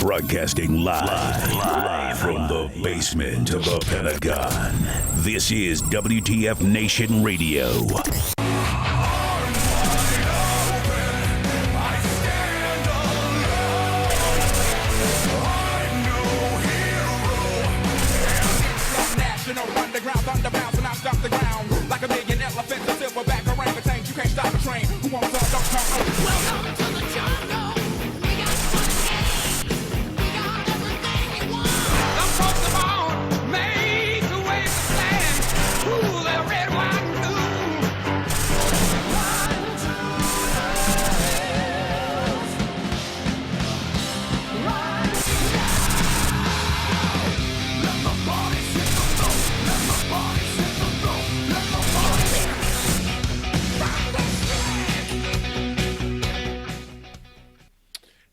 Broadcasting live from the basement of the Pentagon. This is WTF Nation Radio. Underground, thunder bounce and I stop the ground like a million elephants, a silverback orangutan. You can't stop the train. Who wants to don't come? Welcome to the jungle. We got fun and games. We got everything you want. Some folks are born made to wave the flag. Ooh, they're red, white, and blue. Run to the hills. Run now. Let the bodies hit the floor. Let the bodies hit the floor. Let the bodies hit the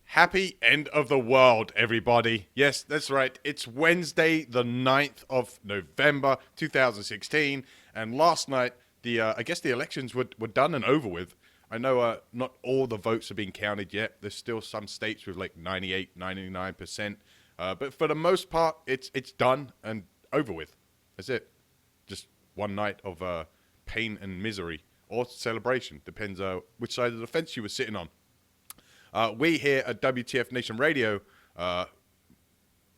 Happy end of the world, everybody. Yes, that's right. It's Wednesday, the 9th of November, 2016. And last night, I guess the elections were done and over with. I know not all the votes are being counted yet. There's still some states with like 98, 99%. But for the most part, it's done and over with. That's it. Just one night of pain and misery or celebration. Depends which side of the fence you were sitting on. We here at WTF Nation Radio,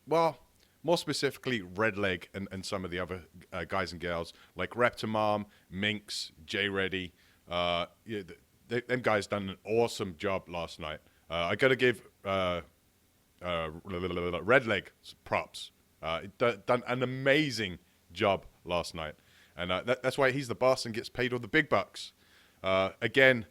well, more specifically Redleg and some of the other guys and gals like Reptimam, Minx, J Reddy, them guys done an awesome job last night. I got to give Redleg props. Done an amazing job last night. And that's why he's the boss and gets paid all the big bucks. Again,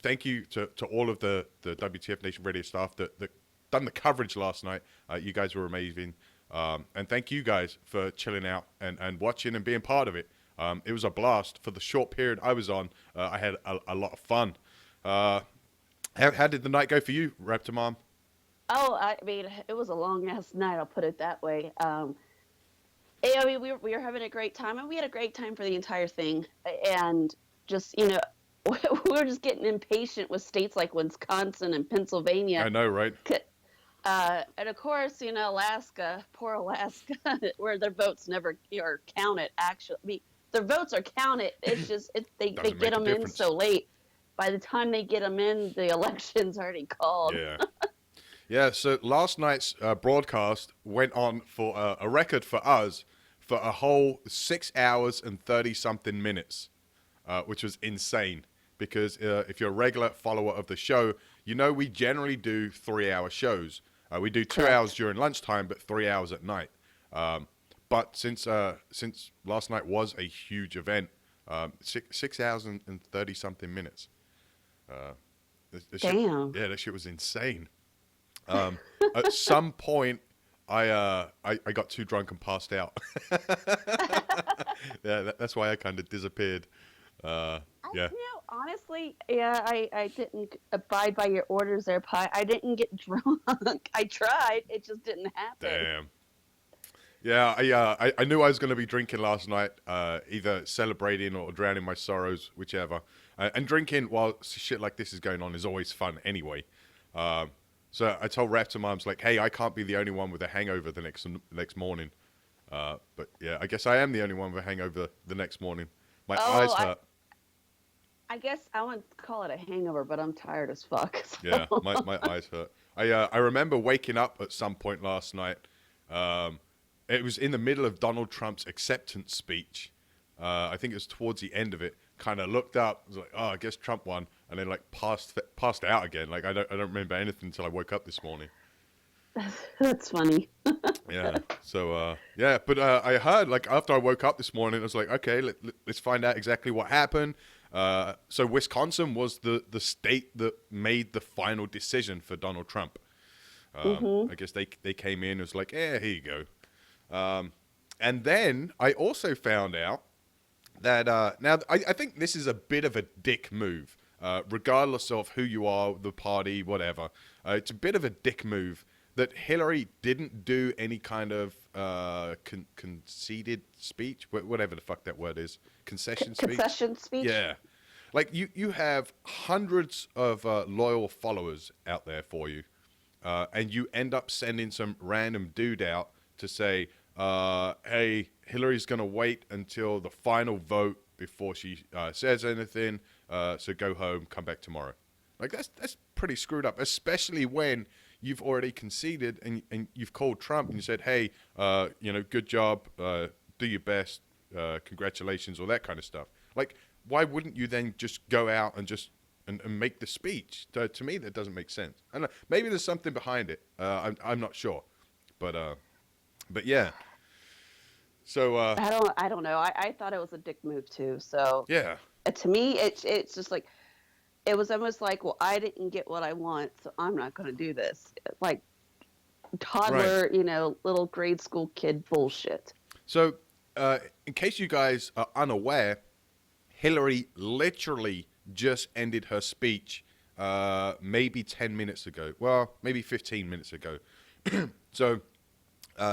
thank you to all of the WTF Nation Radio staff that done the coverage last night. You guys were amazing. And thank you guys for chilling out and watching and being part of it. It was a blast. For the short period I was on, I had a lot of fun. How did the night go for you, Reptimam? Oh, I mean, it was a long-ass night, I'll put it that way. I mean, we were having a great time, and we had a great time for the entire thing. And just, we were just getting impatient with states like Wisconsin and Pennsylvania. I know, right? And of course, Alaska, poor Alaska, where their votes never are counted, actually. I mean, their votes are counted. It's just, they get them in so late. By the time they get them in, the election's already called. Yeah. Yeah, so last night's broadcast went on for a record for us for a whole 6 hours and 30-something minutes, which was insane. Because if you're a regular follower of the show, we generally do 3-hour shows. We do 2 hours during lunchtime, but 3 hours at night. But since last night was a huge event, 6 hours and 30-something minutes. Damn. That shit was insane. At some point, I got too drunk and passed out. Yeah, that's why I kind of disappeared. Yeah. Honestly, I didn't abide by your orders there, Pi. I didn't get drunk. I tried. It just didn't happen. Damn. Yeah, I knew I was going to be drinking last night, either celebrating or drowning my sorrows, whichever. And drinking while shit like this is going on is always fun anyway. So I told Reptimam, I was like, hey, I can't be the only one with a hangover the next morning. But yeah, I guess I am the only one with a hangover the next morning. My eyes hurt. I guess I wouldn't call it a hangover, but I'm tired as fuck. So. Yeah, my eyes hurt. I remember waking up at some point last night. It was in the middle of Donald Trump's acceptance speech. I think it was towards the end of it. Kind of looked up, was like, oh, I guess Trump won, and then like passed out again. Like I don't remember anything until I woke up this morning. That's funny. Yeah. So yeah, but I heard like after I woke up this morning, I was like, okay, let's find out exactly what happened. So Wisconsin was the state that made the final decision for Donald Trump. I guess they came in, it was like, here you go. And then I also found out that now I think this is a bit of a dick move, regardless of who you are, the party, whatever. It's a bit of a dick move that Hillary didn't do any kind of conceded speech, whatever the fuck that word is, concession speech. Yeah, like you have hundreds of loyal followers out there for you. and you end up sending some random dude out to say, hey, Hillary's going to wait until the final vote before she says anything, so go home, come back tomorrow. Like, that's pretty screwed up, especially when you've already conceded and you've called Trump and you said, hey, good job, do your best, congratulations, all that kind of stuff. Like, why wouldn't you then just go out and just and make the speech? To me, that doesn't make sense. I don't know. Maybe there's something behind it. I'm not sure, but yeah. So I don't know. I thought it was a dick move too. So yeah, to me, it's just like it was almost like, well, I didn't get what I want, so I'm not going to do this. Like toddler, little grade school kid bullshit. So in case you guys are unaware, Hillary literally just ended her speech maybe 10 minutes ago. Well, maybe 15 minutes ago. So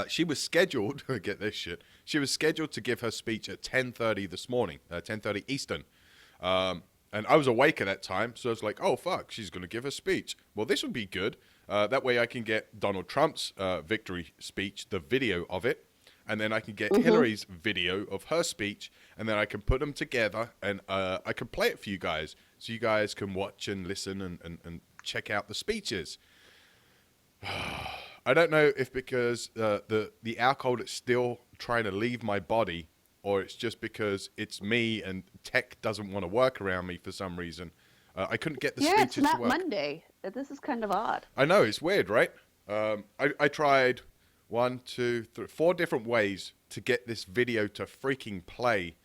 she was scheduled, get this shit, she was scheduled to give her speech at 10:30 this morning, 10:30 Eastern. And I was awake at that time, so I was like, oh, fuck, she's going to give her speech. Well, this would be good. That way I can get Donald Trump's victory speech, the video of it, and then I can get Hillary's video of her speech, and then I can put them together, and I can play it for you guys, so you guys can watch and listen and check out the speeches. I don't know if because the alcohol is still trying to leave my body, or it's just because it's me and tech doesn't want to work around me for some reason. I couldn't get the speeches to work. Yeah, it's not Monday. This is kind of odd. I know, it's weird, right? I tried 1, 2, 3, 4 different ways to get this video to freaking play,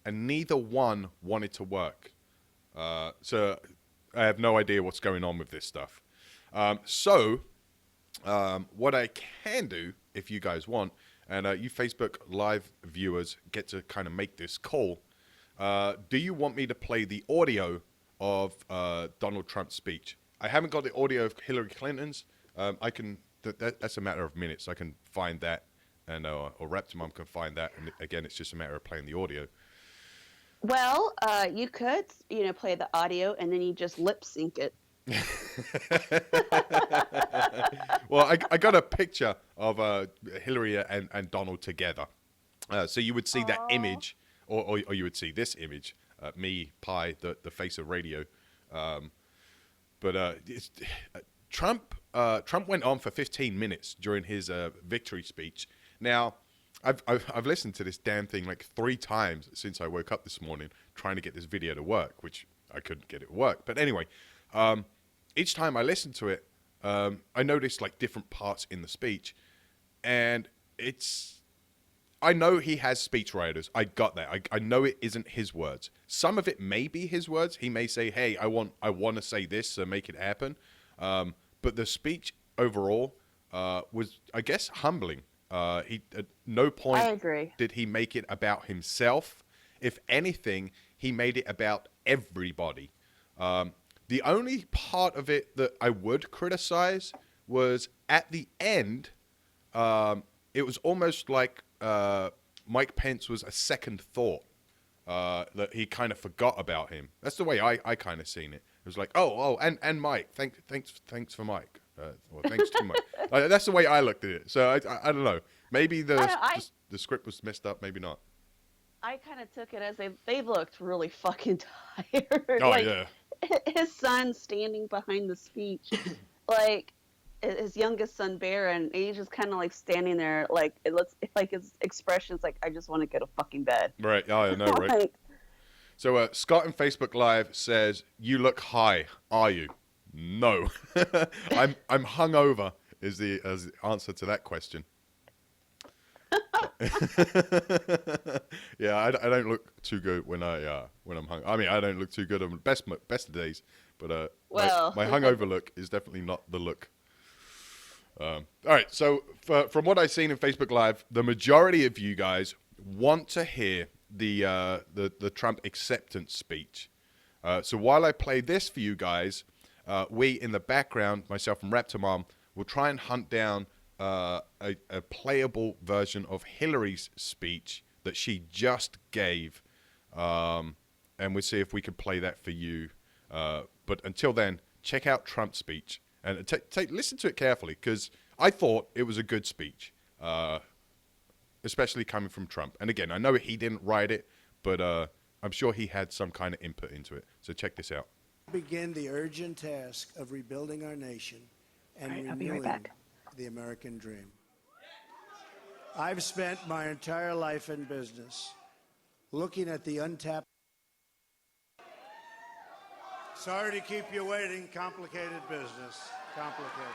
and neither one wanted to work. So I have no idea what's going on with this stuff. So what I can do, if you guys want, and you Facebook Live viewers get to kind of make this call, do you want me to play the audio of Donald Trump's speech? I haven't got the audio of Hillary Clinton's. I can. That's a matter of minutes. I can find that, and or Reptimum can find that. And again, it's just a matter of playing the audio. Well, you could, play the audio and then you just lip sync it. Well, I got a picture of Hillary and Donald together. So you would see that image, or you would see this image, me, Pi, the face of radio. But Trump went on for 15 minutes during his victory speech. Now, I've listened to this damn thing like 3 times since I woke up this morning trying to get this video to work, which I couldn't get it to work. But anyway, each time I listened to it, I noticed like different parts in the speech, and I know he has speechwriters. I got that. I know it isn't his words. Some of it may be his words. He may say, "Hey, I want to say this, so make it happen." But the speech overall was, I guess, humbling. He at no point I agree. did he make it about himself. If anything, he made it about everybody. The only part of it that I would criticize was at the end. It was almost like Mike Pence was a second thought, that he kind of forgot about him. That's the way I kind of seen it. It was like, and Mike, thanks for Mike, or thanks to Mike. That's the way I looked at it. So I don't know. Maybe the script was messed up. Maybe not. I kind of took it as they looked really fucking tired. Oh yeah. His son standing behind the speech, like his youngest son Barron, he's just kind of like standing there, like it looks like his expression's like, I just want to go to fucking bed. Right. Oh, I know, right? So Scott in Facebook Live says, "You look high, are you?" No, I'm hungover. Is the answer to that question? Yeah, I don't look too good when I'm hung. I mean, I don't look too good on best of days, but my hungover look is definitely not the look. All right, so from what I've seen in Facebook Live, the majority of you guys want to hear the Trump acceptance speech. So while I play this for you guys, we in the background, myself and Reptimum, will try and hunt down a playable version of Hillary's speech that she just gave, and we'll see if we can play that for you. But until then, check out Trump's speech, And listen to it carefully, because I thought it was a good speech, especially coming from Trump. And again, I know he didn't write it, but I'm sure he had some kind of input into it. So check this out. Begin the urgent task of rebuilding our nation and All right, I'll be right renewing back. the American dream. I've spent my entire life in business looking at the untapped. Sorry to keep you waiting. Complicated business. Complicated.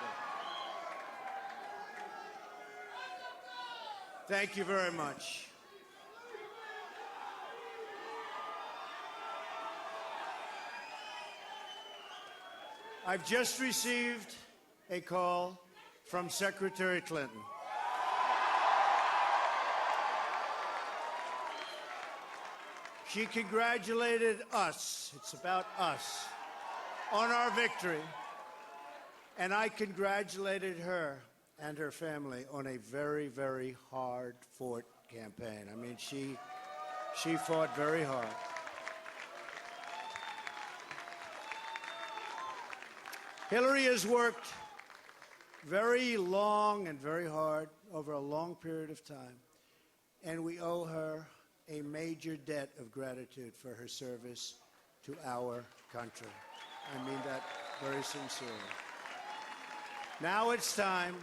Thank you very much. I've just received a call from Secretary Clinton. She congratulated us, it's about us, on our victory. And I congratulated her and her family on a very, very hard-fought campaign. I mean, she fought very hard. Hillary has worked very long and very hard over a long period of time, and we owe her a major debt of gratitude for her service to our country. I mean that very sincerely. Now it's time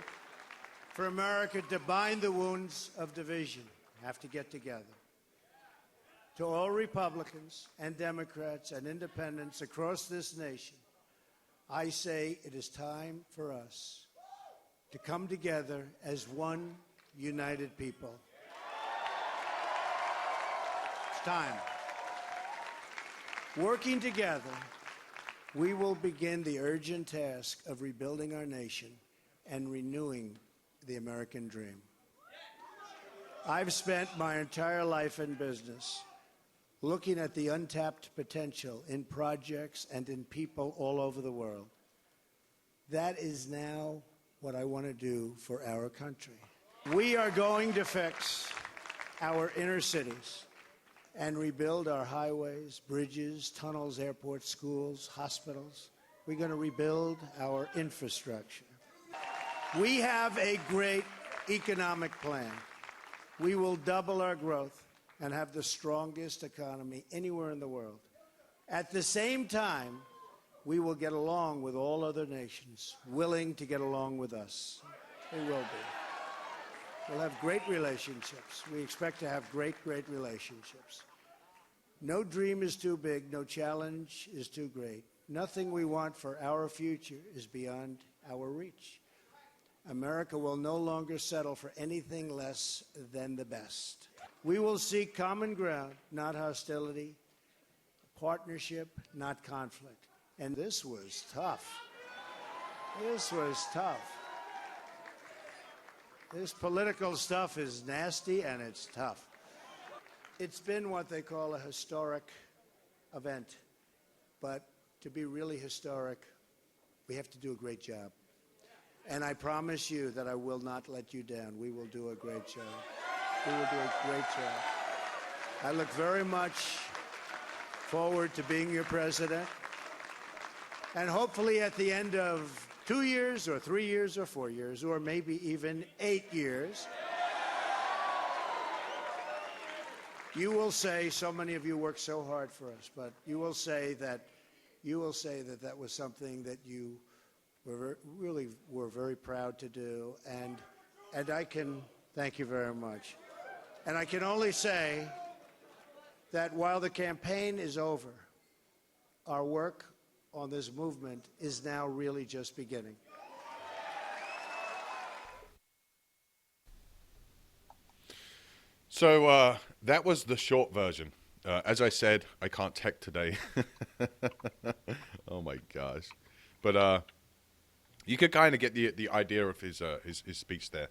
for America to bind the wounds of division. Have to get together. To all Republicans and Democrats and independents across this nation, I say it is time for us to come together as one united people. It's time. Working together, we will begin the urgent task of rebuilding our nation and renewing the American dream. I've spent my entire life in business looking at the untapped potential in projects and in people all over the world. That is now what I want to do for our country. We are going to fix our inner cities and rebuild our highways, bridges, tunnels, airports, schools, hospitals. We're going to rebuild our infrastructure. We have a great economic plan. We will double our growth and have the strongest economy anywhere in the world. At the same time, we will get along with all other nations, willing to get along with us. They will be. We'll have great relationships. We expect to have great, great relationships. No dream is too big, no challenge is too great. Nothing we want for our future is beyond our reach. America will no longer settle for anything less than the best. We will seek common ground, not hostility, partnership, not conflict. And this was tough. This was tough. This political stuff is nasty and it's tough. It's been what they call a historic event. But to be really historic, we have to do a great job. And I promise you that I will not let you down. We will do a great job. We will do a great job. I look very much forward to being your president. And hopefully at the end of 2 years or 3 years or 4 years or maybe even 8 years, you will say, so many of you worked so hard for us, but you will say that that was something that you were very proud to do, and I can thank you very much. And I can only say that while the campaign is over, our work on this movement is now really just beginning. So that was the short version. As I said, I can't tech today. Oh my gosh! But you could kind of get the idea of his speech there.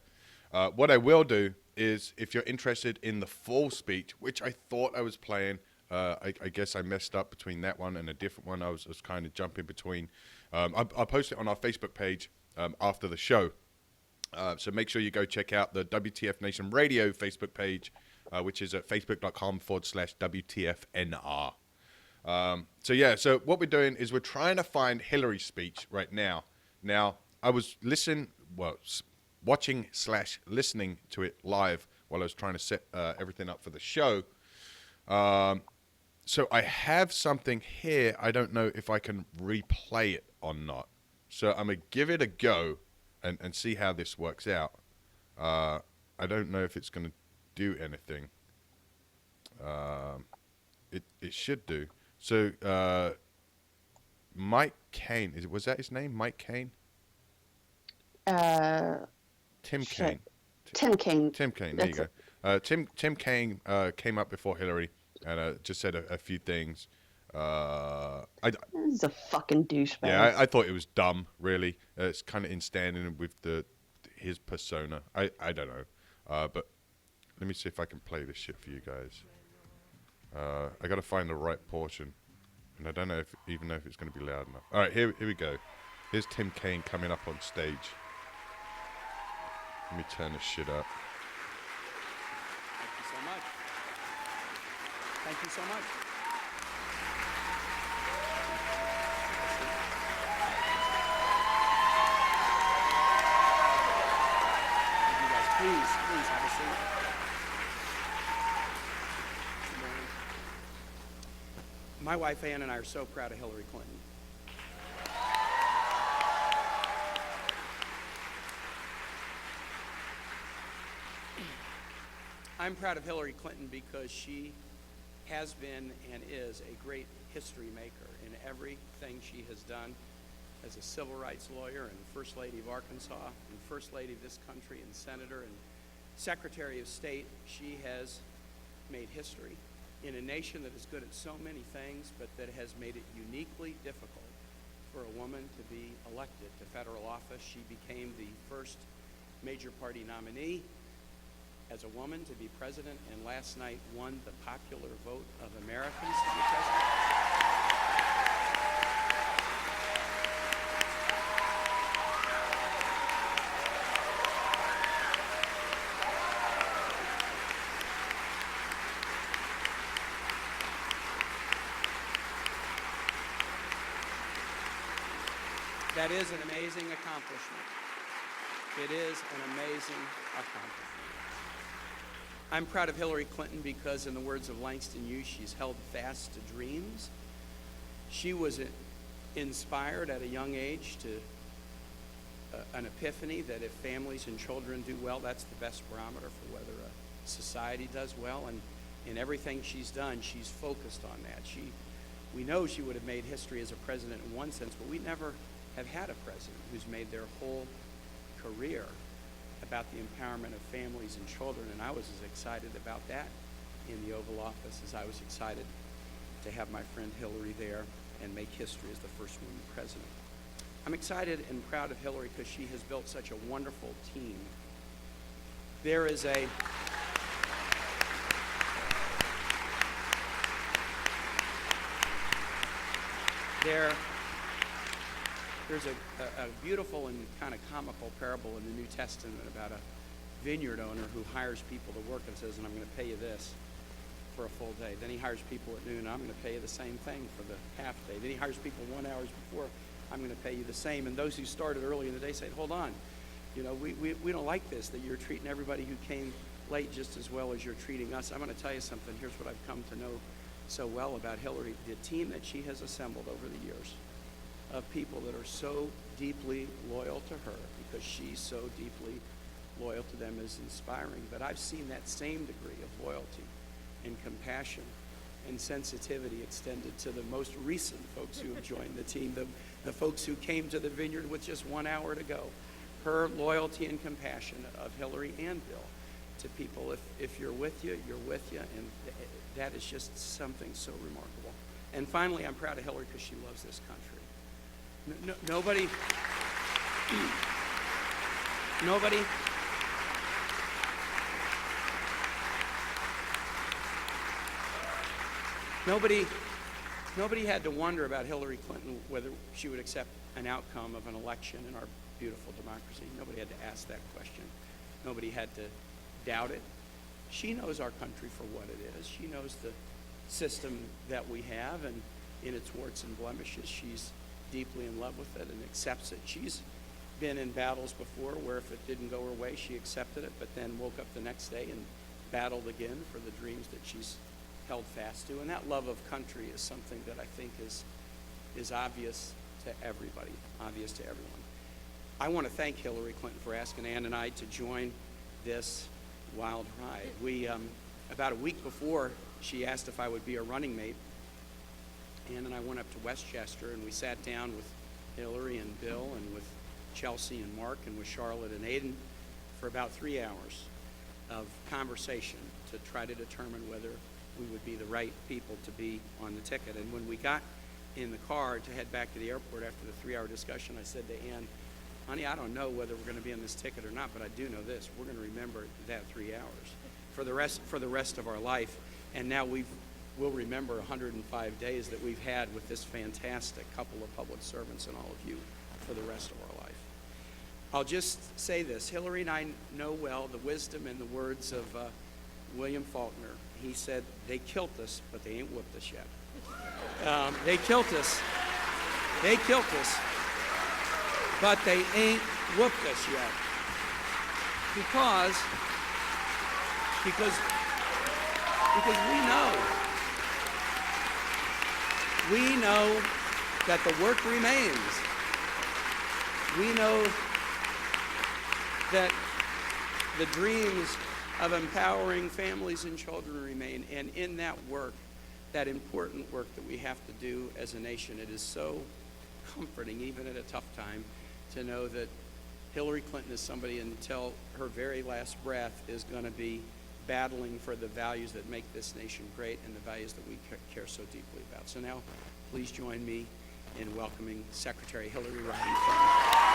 What I will do is, if you're interested in the full speech, which I thought I was playing, I guess I messed up between that one and a different one. I was kind of jumping between. I'll post it on our Facebook page after the show. So make sure you go check out the WTF Nation Radio Facebook page, which is at facebook.com/WTFNR. So what we're doing is we're trying to find Hillary's speech right now Now, I was watching / listening to it live while I was trying to set everything up for the show. So I have something here. I don't know if I can replay it or not. So I'm going to give it a go and see how this works out. I don't know if it's going to do anything. It should do. So Mike Cain, was that his name? Mike Cain? Tim Kaine. Tim Kaine. Tim Kaine, there you go. Tim Kaine came up before Hillary and just said a few things. He's a fucking douchebag. Yeah, I thought it was dumb, really. It's kind of in standing with his persona. I don't know. But let me see if I can play this shit for you guys. I got to find the right portion. And I don't know even know if it's going to be loud enough. All right, here we go. Here's Tim Kaine coming up on stage. Let me turn this shit up. Thank you so much. Thank you so much. Thank you guys. Please have a seat. My wife Ann and I are so proud of Hillary Clinton. I'm proud of Hillary Clinton because she has been and is a great history maker in everything she has done as a civil rights lawyer and First Lady of Arkansas and First Lady of this country and Senator and Secretary of State. She has made history in a nation that is good at so many things, but that has made it uniquely difficult for a woman to be elected to federal office. She became the first major party nominee as a woman to be president, and last night won the popular vote of Americans to be president. That is an amazing accomplishment. It is an amazing accomplishment. I'm proud of Hillary Clinton because, in the words of Langston Hughes, she's held fast to dreams. She was inspired at a young age to an epiphany that if families and children do well, that's the best barometer for whether a society does well. And in everything she's done, she's focused on that. We know she would have made history as a president in one sense, but we never have had a president who's made their whole career about the empowerment of families and children, and I was as excited about that in the Oval Office as I was excited to have my friend Hillary there and make history as the first woman president. I'm excited and proud of Hillary because she has built such a wonderful team. There's a beautiful and kind of comical parable in the New Testament about a vineyard owner who hires people to work and says, and I'm going to pay you this for a full day. Then he hires people at noon, and I'm going to pay you the same thing for the half day. Then he hires people 1 hour before, I'm going to pay you the same. And those who started early in the day say, hold on, you know, we don't like this, that you're treating everybody who came late just as well as you're treating us. I'm going to tell you something. Here's what I've come to know so well about Hillary. The team that she has assembled over the years of people that are so deeply loyal to her because she's so deeply loyal to them is inspiring. But I've seen that same degree of loyalty and compassion and sensitivity extended to the most recent folks who have joined the team, the folks who came to the vineyard with just 1 hour to go. Her loyalty and compassion of Hillary and Bill to people. If you're with you, you're with you, and that is just something so remarkable. And finally, I'm proud of Hillary because she loves this country. Nobody had to wonder about Hillary Clinton whether she would accept an outcome of an election in our beautiful democracy. Nobody had to ask that question. Nobody had to doubt it. She knows our country for what it is. She knows the system that we have, and in its warts and blemishes, she's deeply in love with it and accepts it. She's been in battles before where if it didn't go her way, she accepted it, but then woke up the next day and battled again for the dreams that she's held fast to. And that love of country is something that I think is obvious to everybody, obvious to everyone. I want to thank Hillary Clinton for asking Ann and I to join this wild ride. We, about a week before she asked if I would be a running mate, Ann and I went up to Westchester and we sat down with Hillary and Bill and with Chelsea and Mark and with Charlotte and Aiden for about 3 hours of conversation to try to determine whether we would be the right people to be on the ticket. And when we got in the car to head back to the airport after the 3-hour discussion, I said to Ann, honey, I don't know whether we're going to be on this ticket or not, but I do know this. We're going to remember that 3 hours for the rest of our life. And now we'll remember 105 days that we've had with this fantastic couple of public servants and all of you for the rest of our life. I'll just say this. Hillary and I know well the wisdom and the words of William Faulkner. He said, they killed us, but they ain't whooped us yet. They killed us, but they ain't whooped us yet. Because we know that the work remains. We know that the dreams of empowering families and children remain. And in that work, that important work that we have to do as a nation, it is so comforting, even at a tough time, to know that Hillary Clinton is somebody until her very last breath is going to be battling for the values that make this nation great and the values that we care so deeply about. So now, please join me in welcoming Secretary Hillary Rodham Clinton.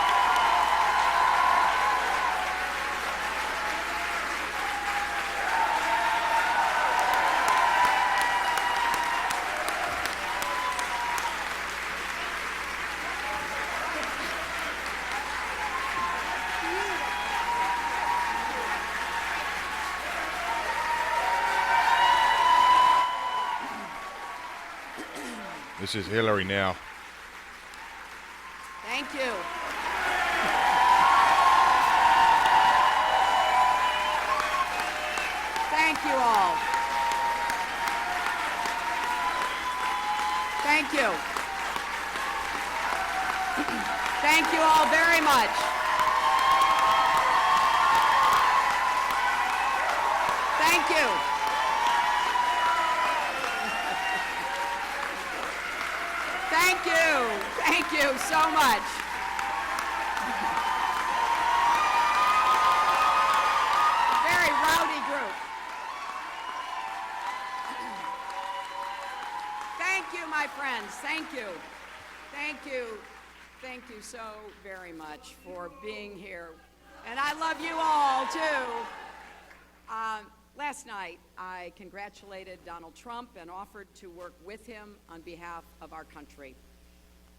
This is Hillary now. Thank you. Thank you all. Thank you. Thank you all very much. Thank you. Thank you. Thank you so much. Very rowdy group. Thank you, my friends. Thank you. Thank you. Thank you so very much for being here. And I love you all, too. Last night, I congratulated Donald Trump and offered to work with him on behalf of our country.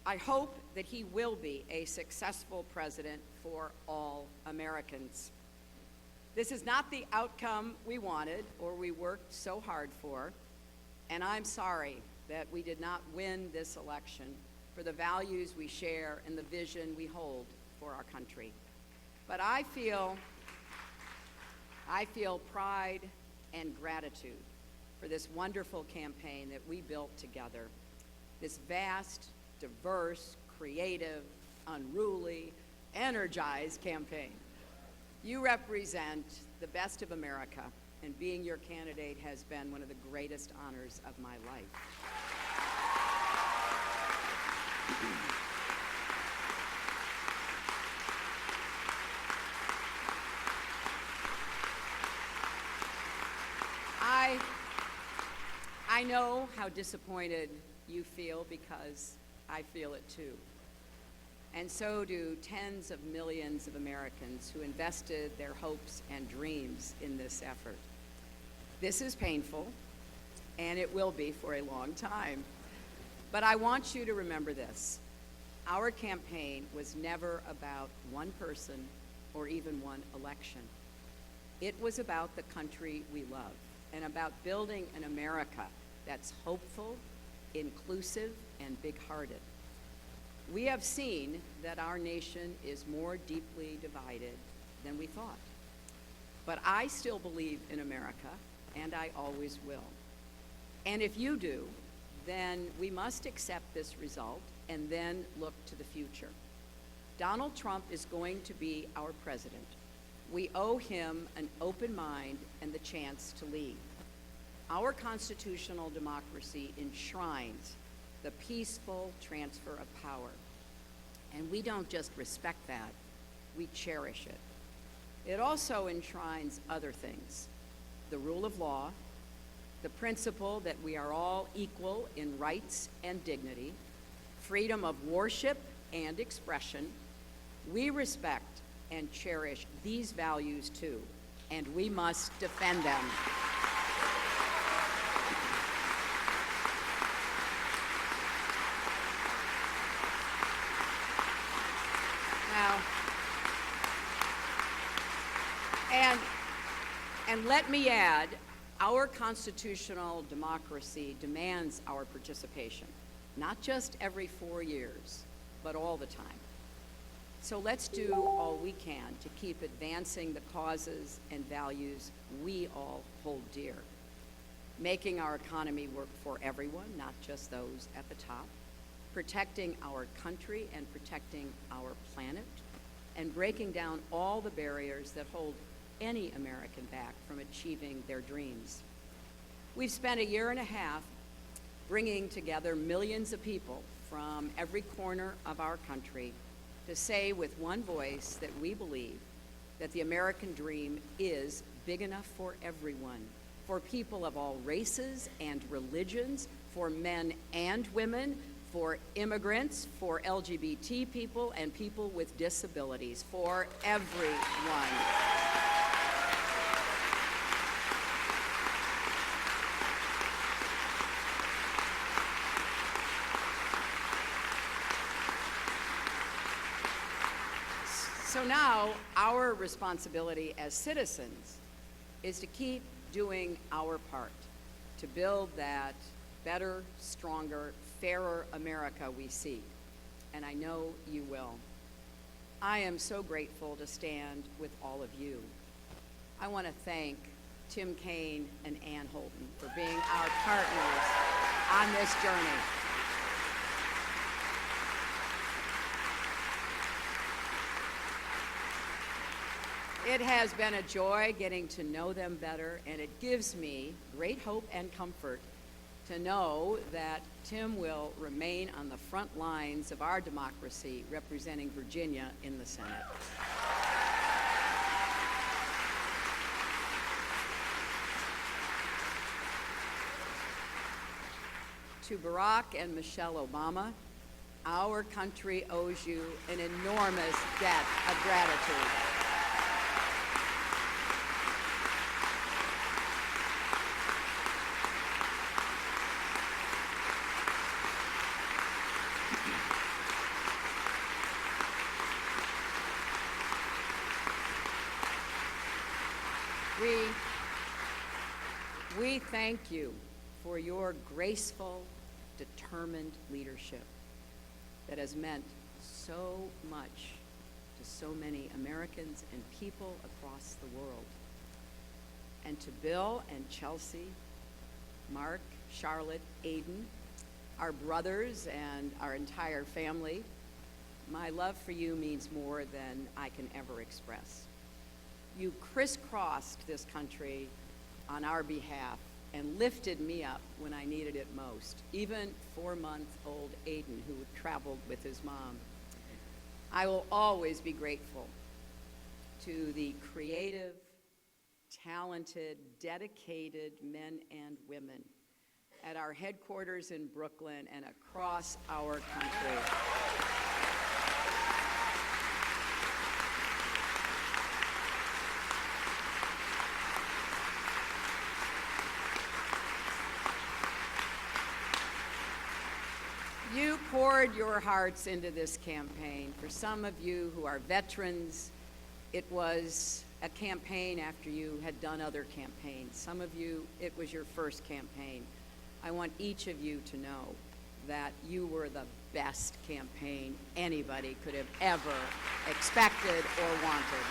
I hope that he will be a successful president for all Americans. This is not the outcome we wanted or we worked so hard for, and I'm sorry that we did not win this election for the values we share and the vision we hold for our country. But I feel pride and gratitude for this wonderful campaign that we built together, this vast, diverse, creative, unruly, energized campaign. You represent the best of America, and being your candidate has been one of the greatest honors of my life. I know how disappointed you feel because I feel it too. And so do tens of millions of Americans who invested their hopes and dreams in this effort. This is painful, and it will be for a long time. But I want you to remember this. Our campaign was never about one person or even one election. It was about the country we love and about building an America that's hopeful, inclusive, and big-hearted. we have seen that our nation is more deeply divided than we thought. But I still believe in America, and I always will. And if you do, then we must accept this result and then look to the future. Donald Trump is going to be our president. We owe him an open mind and the chance to lead. Our constitutional democracy enshrines the peaceful transfer of power. And we don't just respect that, we cherish it. It also enshrines other things: the rule of law, the principle that we are all equal in rights and dignity, freedom of worship and expression. We respect and cherish these values too, and we must defend them. Now, and let me add, our constitutional democracy demands our participation, not just every 4 years, but all the time. So let's do all we can to keep advancing the causes and values we all hold dear, making our economy work for everyone, not just those at the top, protecting our country and protecting our planet, and breaking down all the barriers that hold any American back from achieving their dreams. We've spent a year and a half bringing together millions of people from every corner of our country to say with one voice that we believe that the American dream is big enough for everyone, for people of all races and religions, for men and women, for immigrants, for LGBT people, and people with disabilities, for everyone. So now our responsibility as citizens is to keep doing our part to build that better, stronger, fairer America we seek. And I know you will. I am so grateful to stand with all of you. I want to thank Tim Kaine and Ann Holden for being our partners on this journey. It has been a joy getting to know them better, and it gives me great hope and comfort to know that Tim will remain on the front lines of our democracy, representing Virginia in the Senate. To Barack and Michelle Obama, our country owes you an enormous debt of gratitude. We thank you for your graceful, determined leadership that has meant so much to so many Americans and people across the world. And to Bill and Chelsea, Mark, Charlotte, Aiden, our brothers and our entire family, my love for you means more than I can ever express. You crisscrossed this country on our behalf and lifted me up when I needed it most, even 4-month-old Aiden, who traveled with his mom. I will always be grateful to the creative, talented, dedicated men and women at our headquarters in Brooklyn and across our country. You poured your hearts into this campaign. For some of you who are veterans, it was a campaign after you had done other campaigns. Some of you, it was your first campaign. I want each of you to know that you were the best campaign anybody could have ever expected or wanted.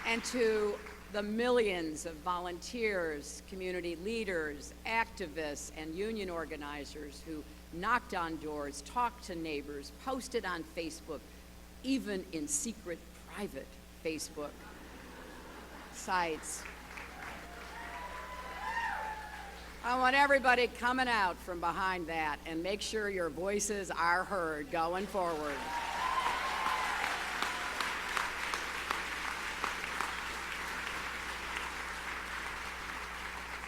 And to the millions of volunteers, community leaders, activists, and union organizers who knocked on doors, talked to neighbors, posted on Facebook, even in secret, private Facebook sites. I want everybody coming out from behind that, and make sure your voices are heard going forward.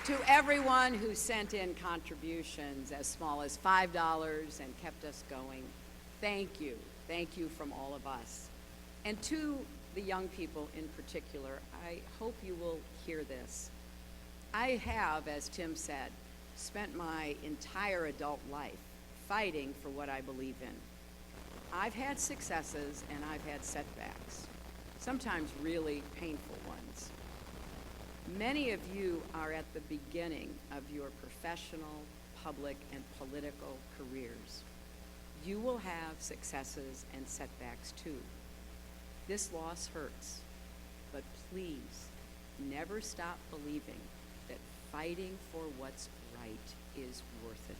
To everyone who sent in contributions as small as $5 and kept us going, thank you. Thank you from all of us. And to the young people in particular, I hope you will hear this. I have, as Tim said, spent my entire adult life fighting for what I believe in. I've had successes and I've had setbacks, sometimes really painful ones. Many of you are at the beginning of your professional, public, and political careers. You will have successes and setbacks too. This loss hurts, but please never stop believing that fighting for what's right is worth it.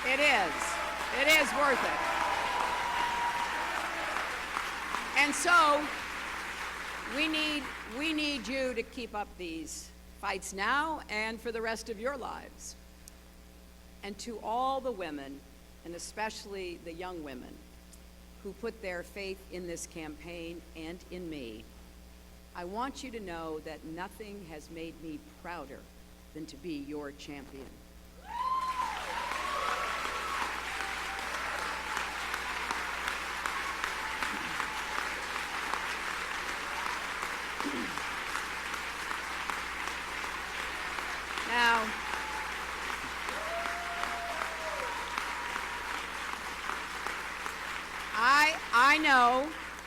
It is. It is worth it. And so we need you to keep up these fights now and for the rest of your lives. And to all the women, and especially the young women, who put their faith in this campaign and in me, I want you to know that nothing has made me prouder than to be your champion. Now,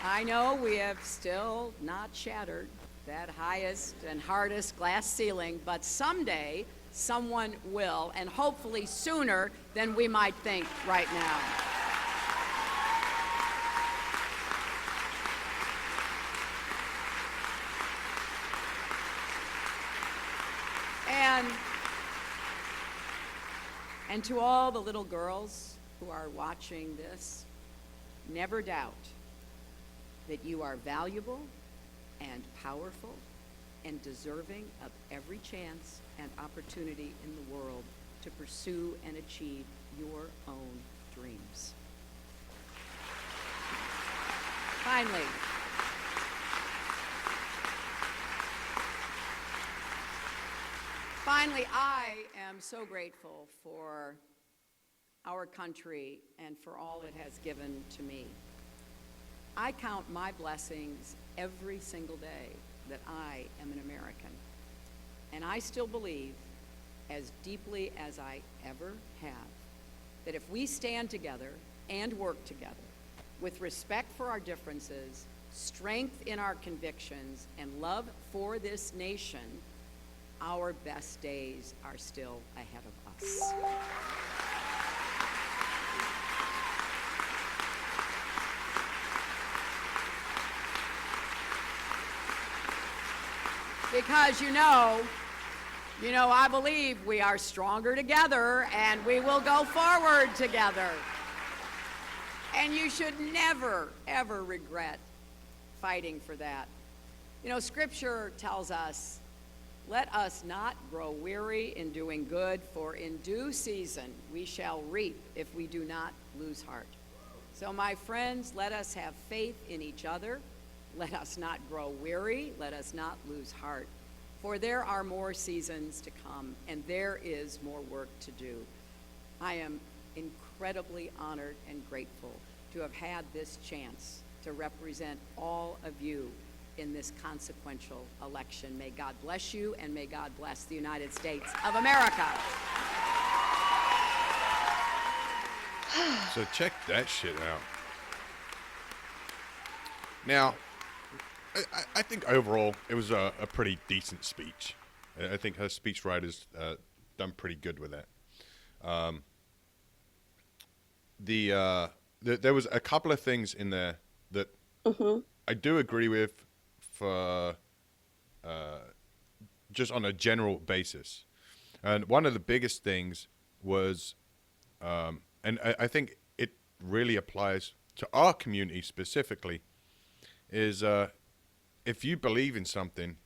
I know we have still not shattered that highest and hardest glass ceiling, but someday someone will, and hopefully sooner than we might think right now. And to all the little girls who are watching this, never doubt that you are valuable and powerful and deserving of every chance and opportunity in the world to pursue and achieve your own dreams. Finally, I am so grateful for our country and for all it has given to me. I count my blessings every single day that I am an American. And I still believe, as deeply as I ever have, that if we stand together and work together with respect for our differences, strength in our convictions, and love for this nation, our best days are still ahead of us. Because I believe we are stronger together and we will go forward together. And you should never, ever regret fighting for that. Scripture tells us, let us not grow weary in doing good, for in due season we shall reap if we do not lose heart. So my friends, let us have faith in each other. Let us not grow weary. Let us not lose heart. For there are more seasons to come, and there is more work to do. I am incredibly incredibly honored and grateful to have had this chance to represent all of you in this consequential election. May God bless you, and may God bless the United States of America. So check that shit out. Now, I think overall it was a pretty decent speech. I think her speechwriter's done pretty good with that. There was a couple of things in there that I do agree with for just on a general basis. And one of the biggest things was, and I think it really applies to our community specifically, is if you believe in something,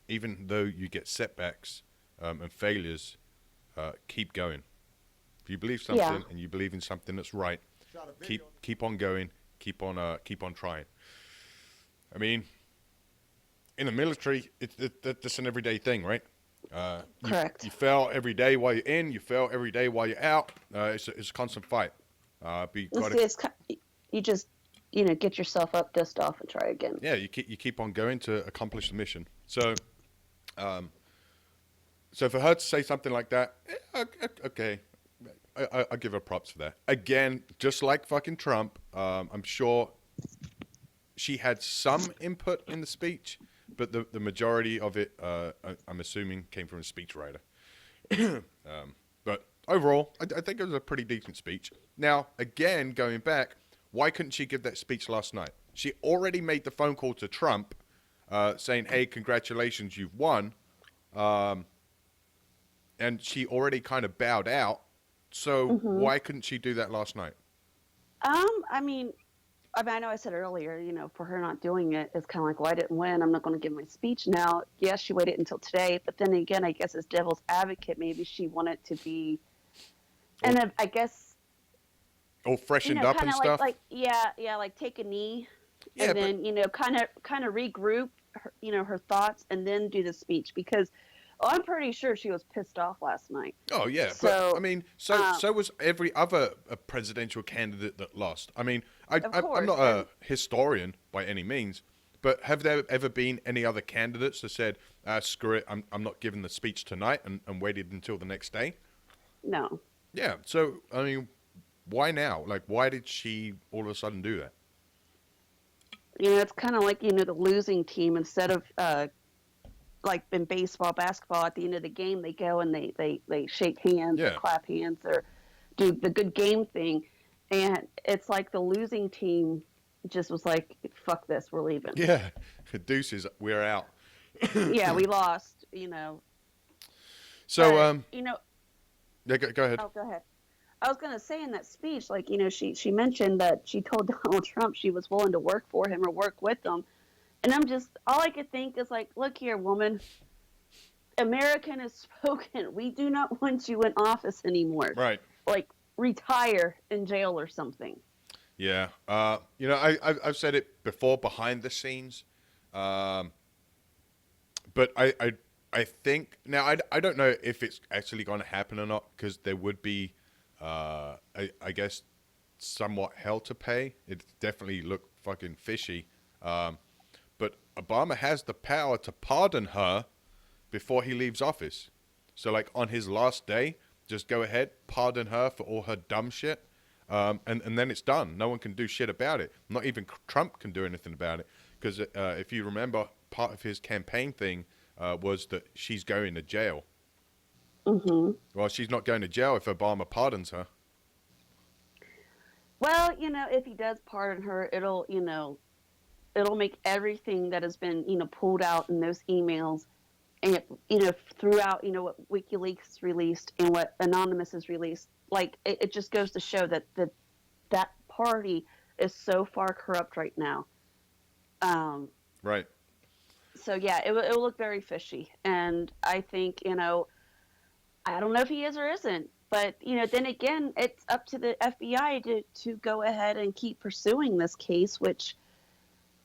even though you get setbacks and failures, keep going. If you believe something and you believe in something that's right, keep on going, keep on trying. I mean, in the military, that's an everyday thing, right? Correct. You fail every day while you're in. You fail every day while you're out. It's a constant fight. But You just get yourself up, dust off, and try again. Yeah, you keep on going to accomplish the mission. So, so for her to say something like that, okay, I give her props for that. Again, just like fucking Trump, I'm sure she had some input in the speech, but the majority of it, I'm assuming, came from a speechwriter. But overall, I think it was a pretty decent speech. Now, again, going back, why couldn't she give that speech last night? She already made the phone call to Trump saying, hey, congratulations, you've won. And she already kind of bowed out. So why couldn't she do that last night? I mean, I know I said earlier, for her not doing it, it's kind of like, well, I didn't win. I'm not going to give my speech now. Yes, she waited until today. But then again, I guess as devil's advocate, maybe she wanted to be, and then I guess, all freshened up and stuff? Like take a knee and then, kind of regroup, her thoughts and then do the speech because I'm pretty sure she was pissed off last night. Oh, yeah. So, but, I mean, so was every other presidential candidate that lost. I mean, I'm not a historian by any means, but have there ever been any other candidates that said, screw it, I'm not giving the speech tonight and waited until the next day? No. Yeah. So, I mean, why now? Like, why did she all of a sudden do that? It's kind of like, the losing team, instead of, like in baseball, basketball, at the end of the game, they go and they shake hands or clap hands or do the good game thing. And it's like the losing team just was like, fuck this, we're leaving. Yeah. Deuces, we're out. Yeah, we lost, So, but, yeah, go ahead. Oh, go ahead. I was going to say in that speech, like, she mentioned that she told Donald Trump she was willing to work for him or work with him. And all I could think is like, look here, woman, American has spoken. We do not want you in office anymore. Right. Like, retire in jail or something. Yeah. I've said it before behind the scenes. But I think, now I don't know if it's actually going to happen or not, because there would be, I guess, somewhat hell to pay. It definitely looked fucking fishy. But Obama has the power to pardon her before he leaves office. So, like, on his last day, just go ahead, pardon her for all her dumb shit, and then it's done. No one can do shit about it. Not even Trump can do anything about it. Because if you remember, part of his campaign thing was that she's going to jail. Mm-hmm. Well, she's not going to jail if Obama pardons her. Well, if he does pardon her, it'll make everything that has been, pulled out in those emails and, throughout, what WikiLeaks released and what Anonymous has released. Like, it just goes to show that that party is so far corrupt right now. Right. So, yeah, it will look very fishy. And I think, I don't know if he is or isn't. But, then again, it's up to the FBI to go ahead and keep pursuing this case, which,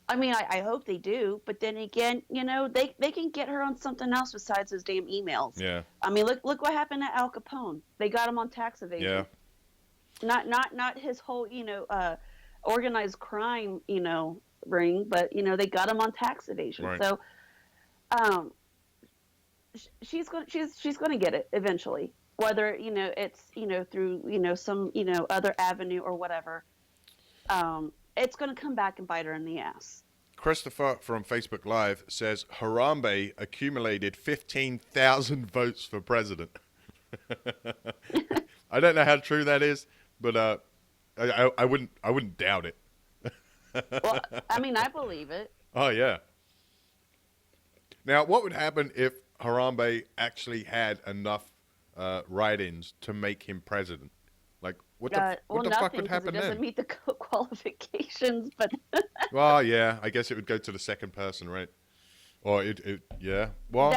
I mean, I hope they do. But then again, they can get her on something else besides those damn emails. Yeah. I mean, look what happened to Al Capone. They got him on tax evasion. Yeah. Not his whole, organized crime, ring, but they got him on tax evasion. Right. So, um, she's going to get it eventually, whether it's through some other avenue or whatever. It's going to come back and bite her in the ass. Christopher from Facebook Live says Harambe accumulated 15,000 votes for president. I don't know how true that is, but I wouldn't doubt it. Well, I mean, I believe it. Oh yeah. Now, what would happen if Harambe actually had enough write-ins to make him president? Like, what the fuck would Nothing, because it happen doesn't then? meet the qualifications. But Well, yeah, I guess it would go to the second person, right? Or yeah. Well,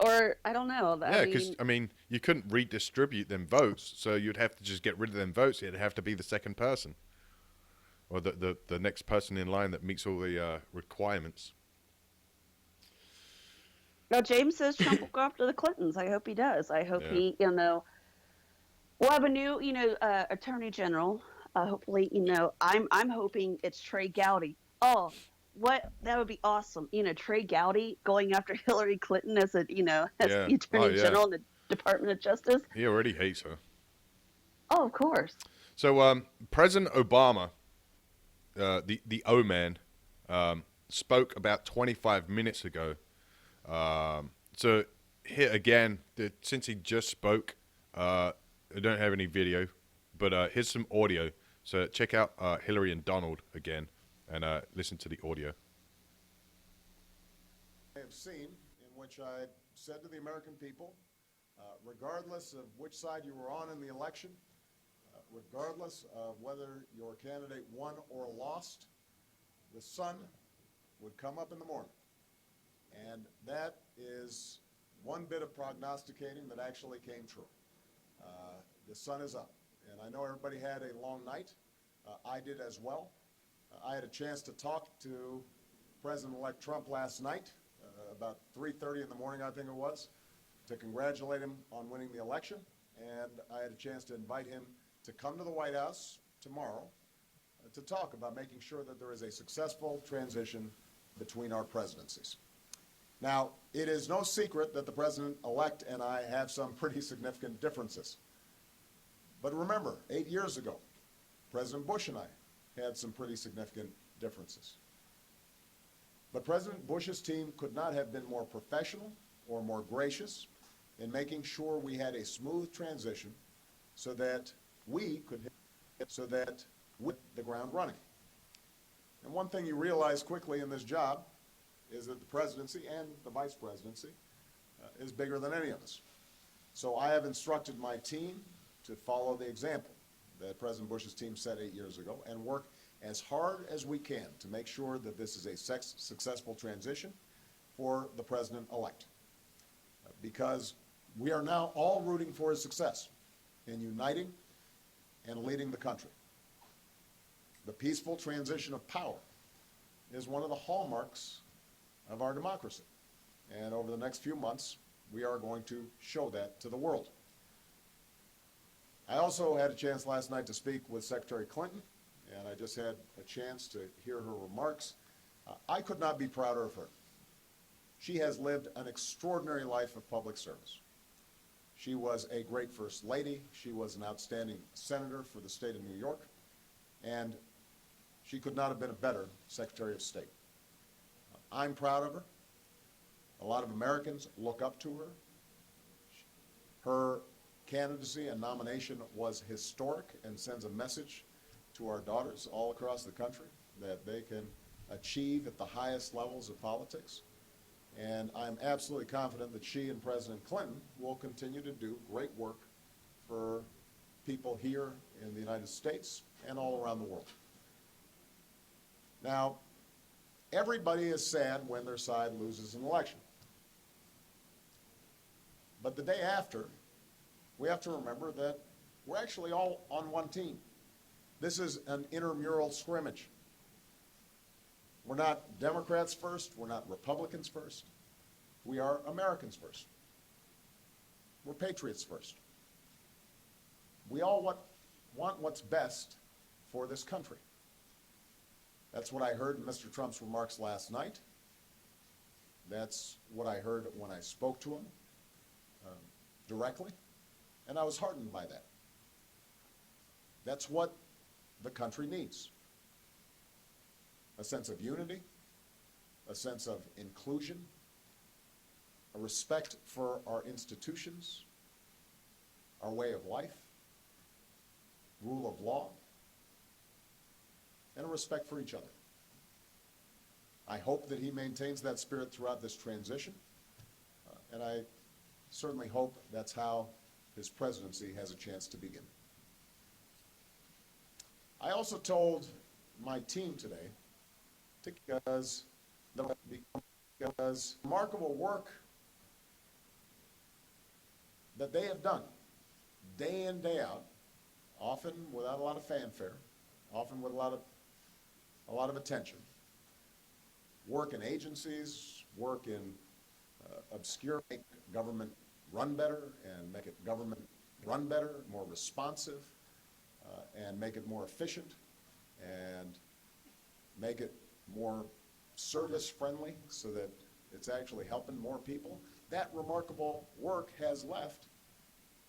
or I don't know. yeah, because I mean, you couldn't redistribute them votes, so you'd have to just get rid of them votes. It'd have to be the second person, or the next person in line that meets all the requirements. no, James says Trump will go after the Clintons. I hope he does. I hope Yeah. he, we'll have a new, attorney general. Hopefully, I'm hoping it's Trey Gowdy. Oh, that would be awesome. Trey Gowdy going after Hillary Clinton as as Yeah. the attorney general in the Department of Justice. He already hates her. Oh, of course. So, President Obama, the O man, spoke about 25 minutes ago. So here again, since he just spoke, I don't have any video, but here's some audio. So check out Hillary and Donald again, and listen to the audio. I have seen in which I said to the American people, regardless of which side you were on in the election, regardless of whether your candidate won or lost, the sun would come up in the morning. And that is one bit of prognosticating that actually came true. The sun is up. And I know everybody had a long night. I did as well. I had a chance to talk to President-elect Trump last night, about 3:30 in the morning, I think it was, to congratulate him on winning the election. And I had a chance to invite him to come to the White House tomorrow to talk about making sure that there is a successful transition between our presidencies. Now, it is no secret that the President-elect and I have some pretty significant differences. But remember, 8 years ago, President Bush and I had some pretty significant differences. But President Bush's team could not have been more professional or more gracious in making sure we had a smooth transition so that we could hit the ground running. And one thing you realize quickly in this job is that the presidency and the vice presidency is bigger than any of us. So I have instructed my team to follow the example that President Bush's team set 8 years ago and work as hard as we can to make sure that this is a successful transition for the president-elect. Because we are now all rooting for his success in uniting and leading the country. The peaceful transition of power is one of the hallmarks of our democracy. And over the next few months, we are going to show that to the world. I also had a chance last night to speak with Secretary Clinton, and I just had a chance to hear her remarks. I could not be prouder of her. She has lived an extraordinary life of public service. She was a great First Lady. She was an outstanding senator for the state of New York, and she could not have been a better Secretary of State. I'm proud of her. A lot of Americans look up to her. Her candidacy and nomination was historic and sends a message to our daughters all across the country that they can achieve at the highest levels of politics. And I'm absolutely confident that she and President Clinton will continue to do great work for people here in the United States and all around the world. Now, everybody is sad when their side loses an election. But the day after, we have to remember that we're actually all on one team. This is an intramural scrimmage. We're not Democrats first. We're not Republicans first. We are Americans first. We're patriots first. We all want want what's best for this country. That's what I heard in Mr. Trump's remarks last night. That's what I heard when I spoke to him directly, and I was heartened by that. That's what the country needs. A sense of unity, a sense of inclusion, a respect for our institutions, our way of life, rule of law, and a respect for each other. I hope that he maintains that spirit throughout this transition, and I certainly hope that's how his presidency has a chance to begin. I also told my team today, because remarkable work that they have done day in, day out, often without a lot of fanfare, often with a lot of attention. Work in agencies, work in obscure, make government run better and make it government run better, more responsive, and make it more efficient and make it more service friendly so that it's actually helping more people. That remarkable work has left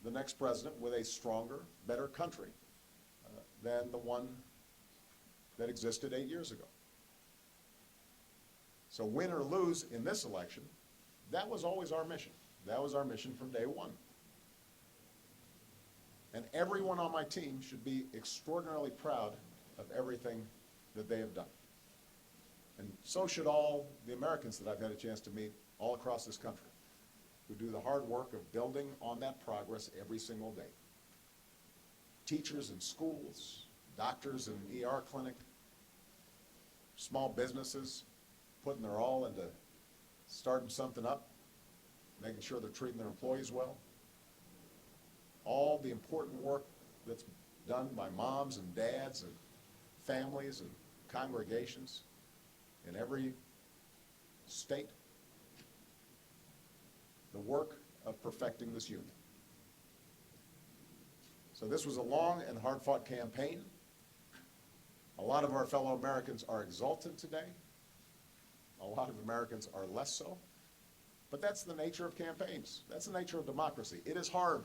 the next president with a stronger, better country than the one that existed 8 years ago. So win or lose in this election, that was always our mission. That was our mission from day one. And everyone on my team should be extraordinarily proud of everything that they have done. And so should all the Americans that I've had a chance to meet all across this country, who do the hard work of building on that progress every single day. Teachers in schools, doctors in ER clinic, small businesses, putting their all into starting something up, making sure they're treating their employees well. All the important work that's done by moms and dads and families and congregations in every state. The work of perfecting this union. So this was a long and hard-fought campaign. A lot of our fellow Americans are exultant today. A lot of Americans are less so. But that's the nature of campaigns. That's the nature of democracy. It is hard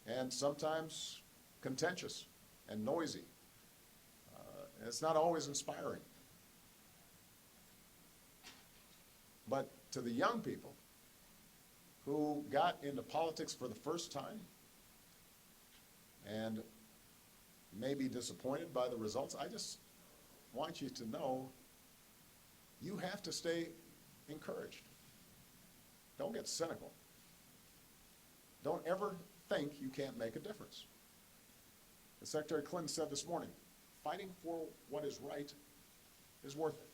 and sometimes contentious and noisy. And it's not always inspiring. But to the young people who got into politics for the first time and may be disappointed by the results, I just want you to know you have to stay encouraged. Don't get cynical. Don't ever think you can't make a difference. As Secretary Clinton said this morning, fighting for what is right is worth it.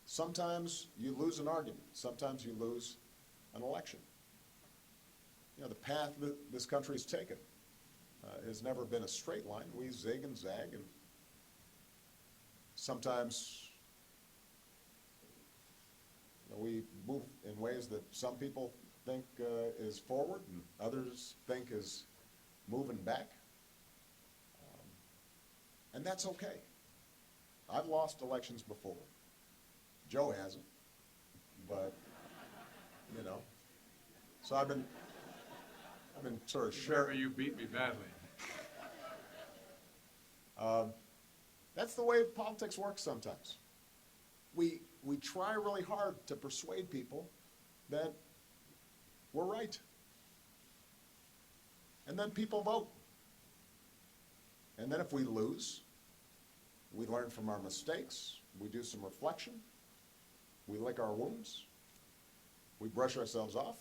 Sometimes you lose an argument. Sometimes you lose an election. You know, the path that this country's taken has never been a straight line. We zig and zag, and sometimes we move in ways that some people think is forward and others think is moving back. And that's okay. I've lost elections before. Joe hasn't, but, you know. So I've been sort of sharing. You beat me badly. That's the way politics works sometimes. We try really hard to persuade people that we're right. And then people vote. And then if we lose, we learn from our mistakes, we do some reflection, we lick our wounds, we brush ourselves off,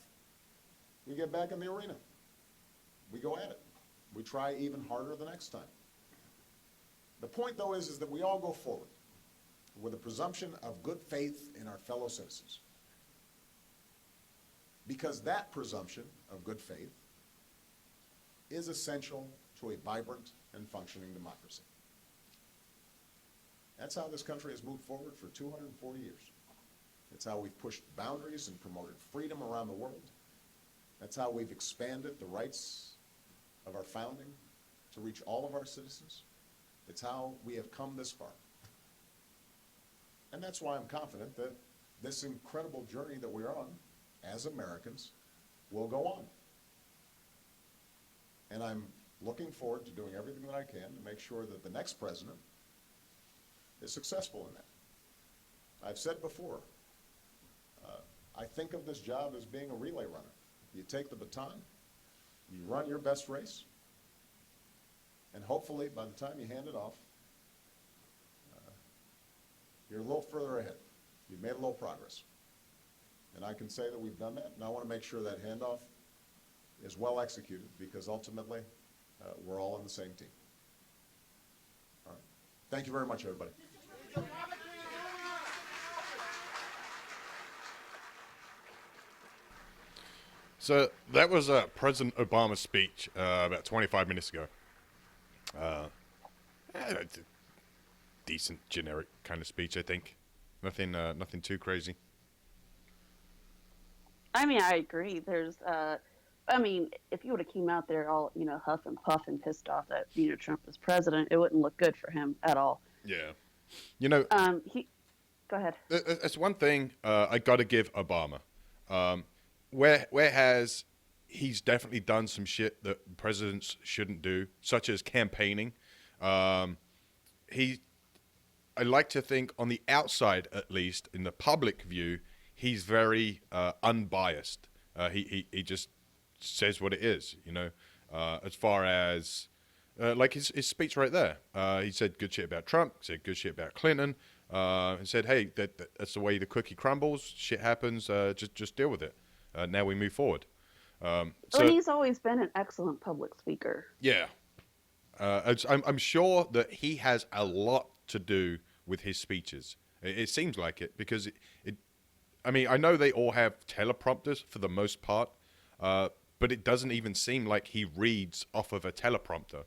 we get back in the arena. We go at it. We try even harder the next time. The point, though, is that we all go forward with a presumption of good faith in our fellow citizens. Because that presumption of good faith is essential to a vibrant and functioning democracy. That's how this country has moved forward for 240 years. It's how we've pushed boundaries and promoted freedom around the world. That's how we've expanded the rights of our founding to reach all of our citizens. It's how we have come this far. And that's why I'm confident that this incredible journey that we're on as Americans will go on. And I'm looking forward to doing everything that I can to make sure that the next president is successful in that. I've said before, I think of this job as being a relay runner. You take the baton, you run your best race, and hopefully by the time you hand it off, you're a little further ahead. You've made a little progress. And I can say that we've done that, and I want to make sure that handoff is well executed, because ultimately we're all on the same team. All right. Thank you very much, everybody. So that was President Obama's speech about 25 minutes ago. It's a decent, generic kind of speech, I think. Nothing too crazy. I mean, I agree. There's, I mean, if you would have came out there all, huff and puff and pissed off that, Trump was president, it wouldn't look good for him at all. Yeah. Go ahead. That's one thing I got to give Obama. Whereas he's definitely done some shit that presidents shouldn't do, such as campaigning. I like to think on the outside, at least, in the public view, he's very unbiased. He just says what it is, as far as like his speech right there. He said good shit about Trump, said good shit about Clinton, and said, hey, that's the way the cookie crumbles. Shit happens. Just deal with it. Now we move forward. Well, he's always been an excellent public speaker. Yeah. I'm sure that he has a lot to do with his speeches. It seems like it, because I mean, I know they all have teleprompters for the most part, but it doesn't even seem like he reads off of a teleprompter.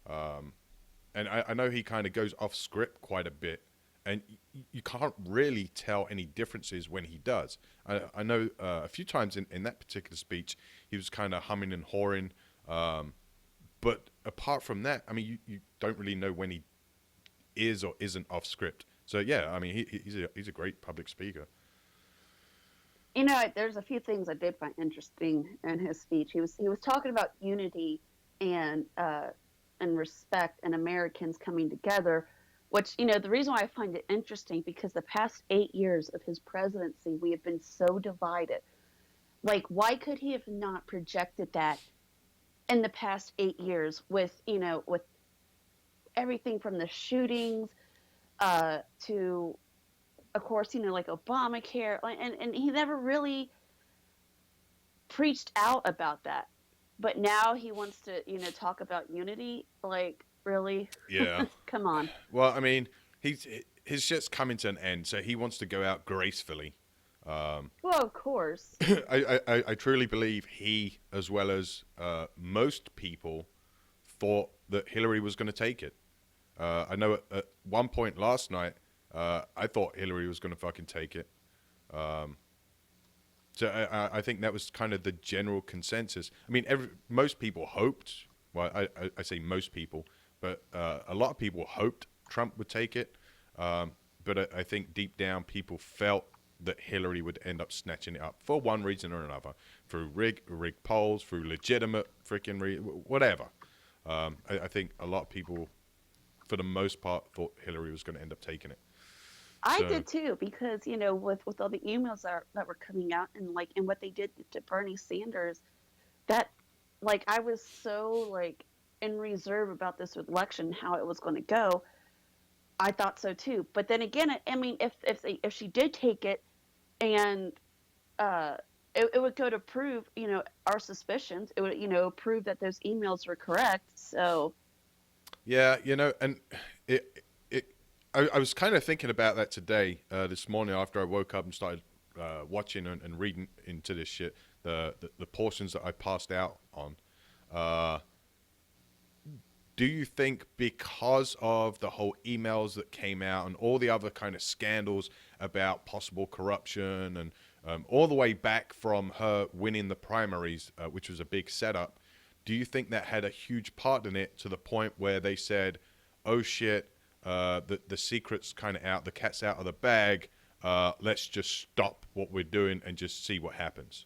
And I know he kind of goes off script quite a bit, and you can't really tell any differences when he does. I know a few times in that particular speech, he was kind of humming and hawing. But apart from that, I mean, you don't really know when he is or isn't off script. So yeah, I mean, he's a great public speaker. There's a few things I did find interesting in his speech. He was talking about unity and respect and Americans coming together, which, the reason why I find it interesting, because the past 8 years of his presidency, we have been so divided. Like, why could he have not projected that in the past 8 years with everything from the shootings to, of course, like Obamacare, and he never really preached out about that. But now he wants to, talk about unity. Like, really? Yeah. Come on. Well, I mean, his shit's coming to an end, so he wants to go out gracefully. Well, of course. I truly believe he, as well as most people, thought that Hillary was going to take it. I know at one point last night, I thought Hillary was going to fucking take it. So I think that was kind of the general consensus. I mean, most people hoped. Well, I say most people, but a lot of people hoped Trump would take it. But I think deep down, people felt that Hillary would end up snatching it up for one reason or another, through rigged polls, through legitimate freaking whatever. I think a lot of people, for the most part, thought Hillary was going to end up taking it. I did too, because with all the emails that were coming out and what they did to Bernie Sanders, that I was so in reserve about this election, how it was going to go. I thought so too, but then again, I mean, if she did take it, and it would go to prove our suspicions. It would prove that those emails were correct. So yeah, and I was kind of thinking about that today, this morning after I woke up and started watching and reading into this shit, the portions that I passed out on. Do you think because of the whole emails that came out and all the other kind of scandals about possible corruption and all the way back from her winning the primaries, which was a big setup. Do you think that had a huge part in it to the point where they said, oh shit, the secret's kind of out, the cat's out of the bag, let's just stop what we're doing and just see what happens?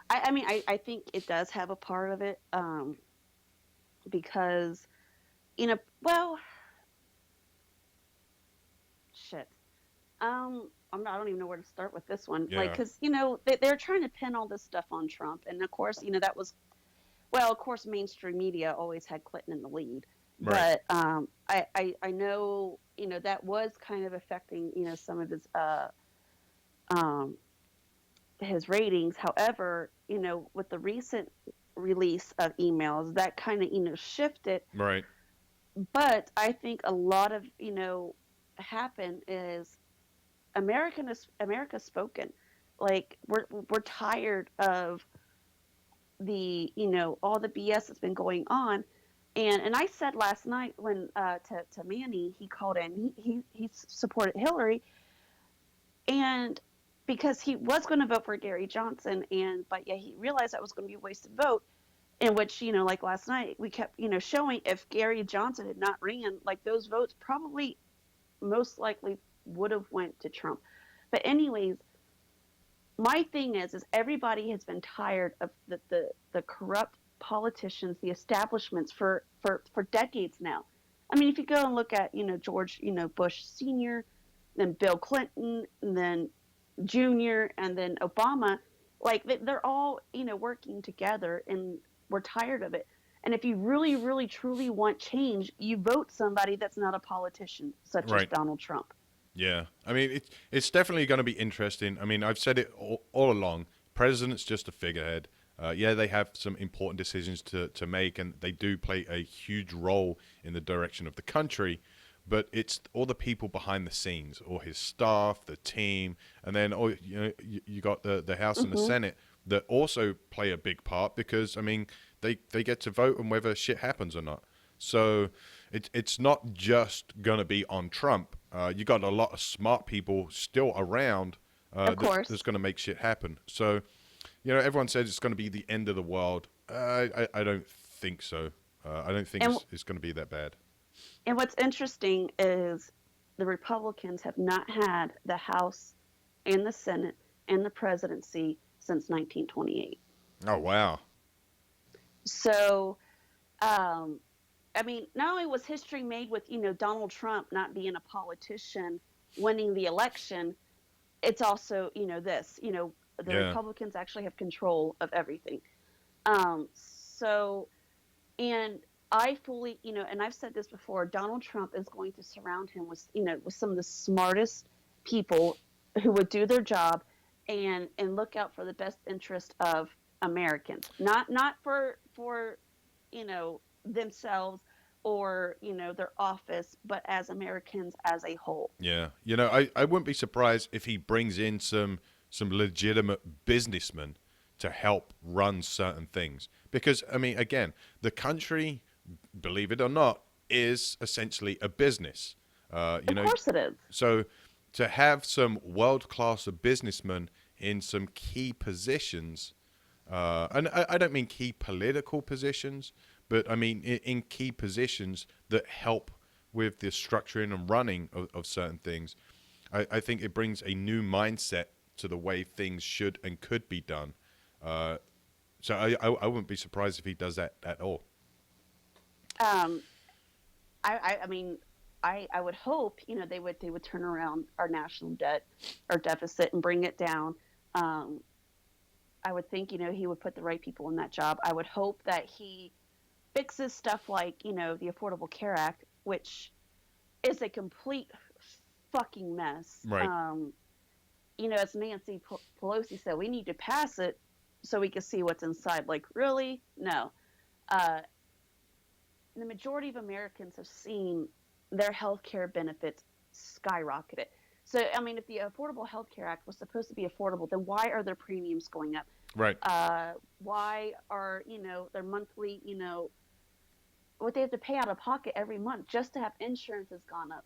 I mean, I think it does have a part of it, because, well, shit. I don't even know where to start with this one. Like, Yeah. because, they're trying to pin all this stuff on Trump. And of course, that was, well, of course, mainstream media always had Clinton in the lead. Right. But I know, that was kind of affecting, some of his ratings. However, with the recent release of emails, that kind of, shifted. Right. But I think a lot of, happened is America's spoken. Like, we're tired of the, all the BS that's been going on. And I said last night when to Manny, he called in, he supported Hillary, and because he was going to vote for Gary Johnson, but yeah, he realized that was going to be a wasted vote. In which, like last night, we kept, showing if Gary Johnson had not ran, like, those votes probably most likely would have went to Trump. But anyways, my thing is everybody has been tired of the corrupt politicians, the establishments for decades now. I mean, if you go and look at, George, Bush Sr., then Bill Clinton, and then Jr., and then Obama, like, they're all, working together, and we're tired of it. And if you really, really, truly want change, you vote somebody that's not a politician, such as Right. Donald Trump. Yeah, I mean, it's definitely going to be interesting. I mean, I've said it all along. President's just a figurehead. Yeah, they have some important decisions to make, and they do play a huge role in the direction of the country. But it's all the people behind the scenes, or his staff, the team, and then you got the House and the Senate that also play a big part because, I mean, they get to vote on whether shit happens or not. So it's not just going to be on Trump. You got a lot of smart people still around Of course. that's going to make shit happen. So, everyone says it's going to be the end of the world. I don't think so. I don't think it's going to be that bad. And what's interesting is the Republicans have not had the House and the Senate and the presidency since 1928. Oh, wow. So, I mean, not only was history made with, Donald Trump not being a politician, winning the election, it's also, this, the Yeah. Republicans actually have control of everything. So, and I fully, and I've said this before, Donald Trump is going to surround him with, with some of the smartest people who would do their job and look out for the best interest of Americans, not for themselves or their office, but as Americans as a whole. Yeah. I wouldn't be surprised if he brings in some legitimate businessmen to help run certain things. Because, I mean, again, the country, believe it or not, is essentially a business. Of course it is. So to have some world-class businessmen in some key positions, and I don't mean key political positions, but I mean in key positions that help with the structuring and running of certain things, I think it brings a new mindset to the way things should and could be done. So I wouldn't be surprised if he does that at all. I mean, I would hope they would turn around our national debt or deficit and bring it down. I would think he would put the right people in that job. I would hope that he fixes stuff like the Affordable Care Act, which is a complete fucking mess. Right. As Nancy Pelosi said, we need to pass it so we can see what's inside. Like, really? No. The majority of Americans have seen their health care benefits skyrocketed. So, I mean, if the Affordable Health Care Act was supposed to be affordable, then why are their premiums going up? Right. Why are, their monthly, what they have to pay out of pocket every month just to have insurance has gone up.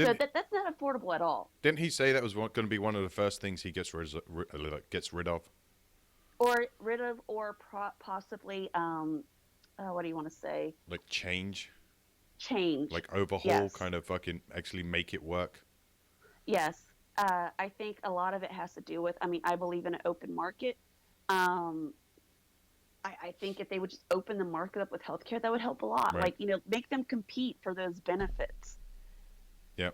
So that's not affordable at all. Didn't he say that was going to be one of the first things he gets rid of? Or possibly, what do you want to say? Like change? Change. Like overhaul, yes. kind of fucking actually make it work? Yes. I think a lot of it has to do with, I believe in an open market. I think if they would just open the market up with healthcare, that would help a lot. Right. Like, make them compete for those benefits. Yeah.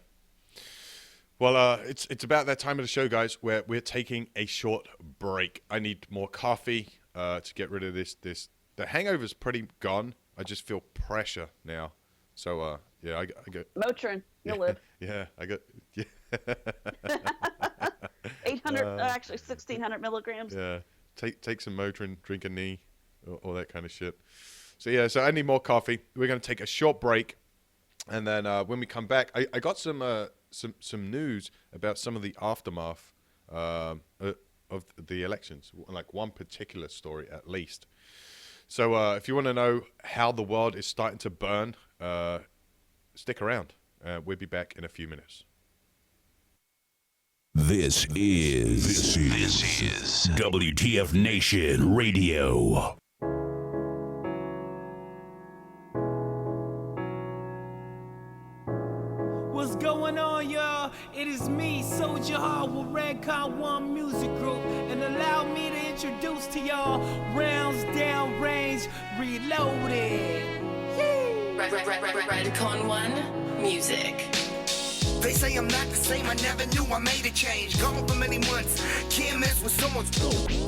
Well, it's about that time of the show, guys, where we're taking a short break. I need more coffee to get rid of this. The hangover's pretty gone. I just feel pressure now. So, yeah, I got... Motrin, you'll live. Yeah, I got... Yeah. 800, actually 1,600 milligrams. Yeah, take some Motrin, drink a knee, all that kind of shit. So, yeah, so I need more coffee. We're going to take a short break. And then when we come back, I got some news about some of the aftermath of the elections, like one particular story at least. So if you want to know how the world is starting to burn, stick around. We'll be back in a few minutes. This is WTF Nation Radio. What's going on, y'all? It is me, Soldier Hall with Redcon One Music Group, and allow me to introduce to y'all Rounds Down Range Reloaded. Redcon One Music. They say I'm not the same, I never knew I made a change. Gone for many months, can't mess with someone's.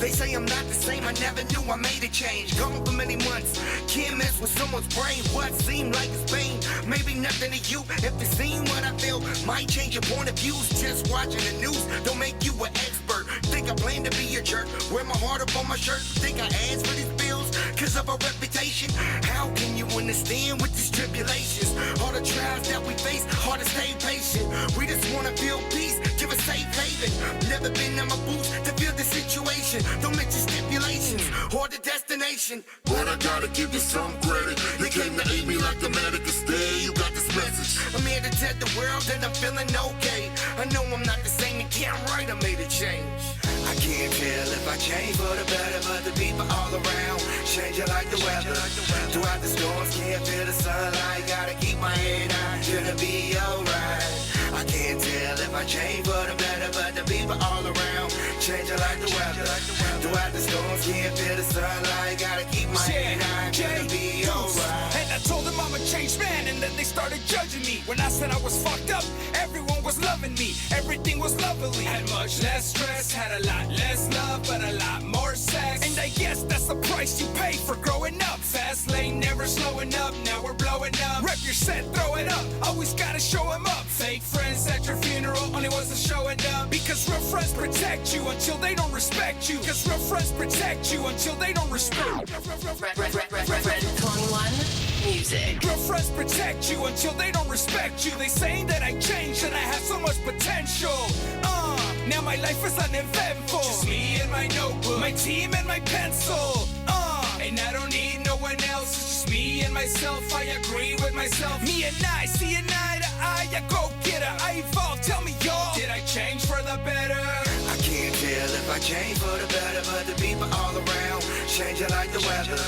They say I'm not the same, I never knew I made a change. Gone for many months, can't mess with someone's brain. What seemed like it's pain, maybe nothing to you. If it's seen what I feel, might change your point of views. Just watching the news don't make you an expert. Think I plan to be a jerk, wear my heart up on my shirt. Think I asked for these bills, cause of a reputation. How can you understand with these tribulations? All the trials that we face, hard to stay patient. We just wanna feel peace, give a safe haven. Never been in my boots to feel the situation. Don't mention stipulations or the destination. But I gotta give you some credit. You came to aid me like the medic is there. You got this message. I'm here to tell the world that I'm feeling okay. I know I'm not the same, and can't right, I made a change. I can't tell if I change for the better, but the people all around change it like the weather. Throughout the storms, can't feel the sunlight. Gotta keep my head high, gonna be alright. I can't tell if I change for the better, but the people all around change it like the weather. Throughout the storms, can't feel the sunlight. Gotta keep my head high, gonna be alright. And I told them I'm a changed man, and then they started judging me. When I said I was fucked up, everyone was loving me. Everything was lovely. Had much less stress, had a lot less love, but a lot more sex. And I guess that's the price you pay for growing up. Fast lane, never slowing up, now we're blowing up. Rep your set, throw it up, always gotta show 'em up. Fake friends at your funeral, only ones that showing up. Because real friends protect you until they don't respect you. Because real friends protect you until they don't respect you. Redcon One Music. Real friends protect you until they don't respect you. They saying that I changed and I have so much potential. Now my life is uneventful. Just me and my notebook, my team and my pencil. And I don't need no one else. It's just me and myself. I agree with myself. Me and I, see an eye to eye. I go get her. I evolve. Tell me, y'all, did I change for the better? I can't tell if I change for the better, but the people all around change it like the weather.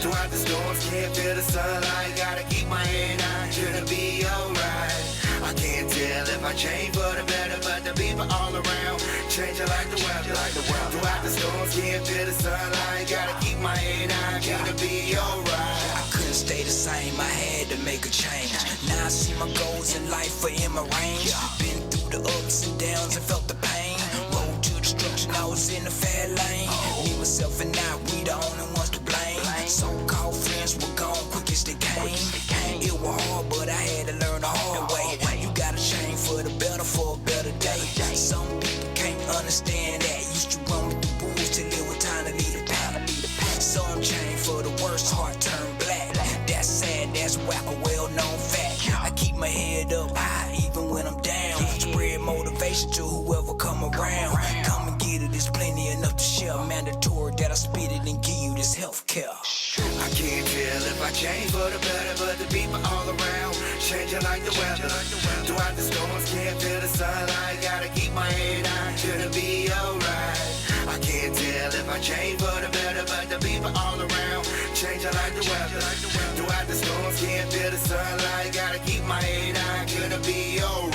Throughout the storms, can't feel the sunlight. Gotta keep my head high, gonna be alright. I can't tell if I change for the better, but the people all around change it like the weather. Throughout the storms, can't feel the sunlight. Gotta keep my head high, gonna be alright. I couldn't stay the same, I had to make a change. Now I see my goals in life are in my range. Been through the ups and downs and felt the pain. Road to destruction, I was in the fat lane. Me, myself, and I, we the only ones to blame. So-called friends were gone quick as they came. It was hard, but I had to learn the hard way. You gotta change for the better, for a better day. Some people can't understand that. Used to run with the wolves till it was time to leave the pack. Some change for the worst, heart turned black. That's sad, that's whack, a well-known fact. I keep my head up high even when I'm down. Spread motivation to whoever come around. Come and get it, there's plenty enough to share. share mandatory that I spit it and give you this health care. I can't tell if I change for the better, but the people all around changing like the weather. Throughout the storms, can't feel the sunlight. Gotta keep my head on, gonna be alright. I can't tell if I change for the better, but the people all around changing like the weather. Throughout the storms, can't feel the sunlight. Gotta keep my head on, gonna be alright.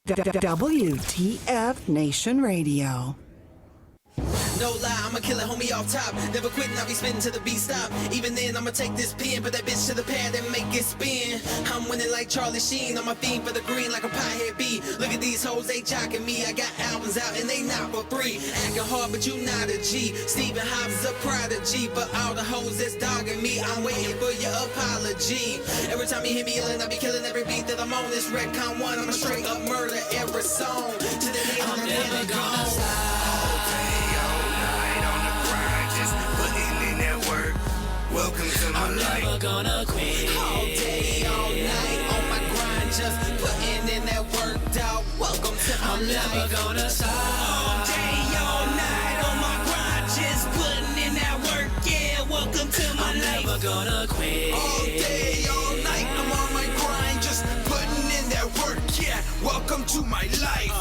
WTF Nation Radio. No lie, I'ma kill it, homie, off top. Never quitting, I'll be spitting till the beat stop. Even then, I'ma take this pen, put that bitch to the pad and make it spin. I'm winning like Charlie Sheen, on my fiend for the green like a piehead bee. Look at these hoes, they jocking me. I got albums out and they not for free. Acting hard, but you not a G. Stephen Hobbs is a prodigy, but all the hoes that's dogging me, I'm waiting for your apology. Every time you hear me yelling, I be killing every beat that I'm on. This Redcon 1, I'ma straight up murder every song. To the day I'm never gonna stop. Welcome to my I'm life. never gonna quit. All day, all night, on my grind, just putting in that work out. Welcome to my life. I'm never gonna stop. All day, all night, on my grind, just putting in that work. Yeah, welcome to my life. I'm never gonna quit. All day, all night, I'm on my grind, just putting in that work. Yeah, welcome to my life.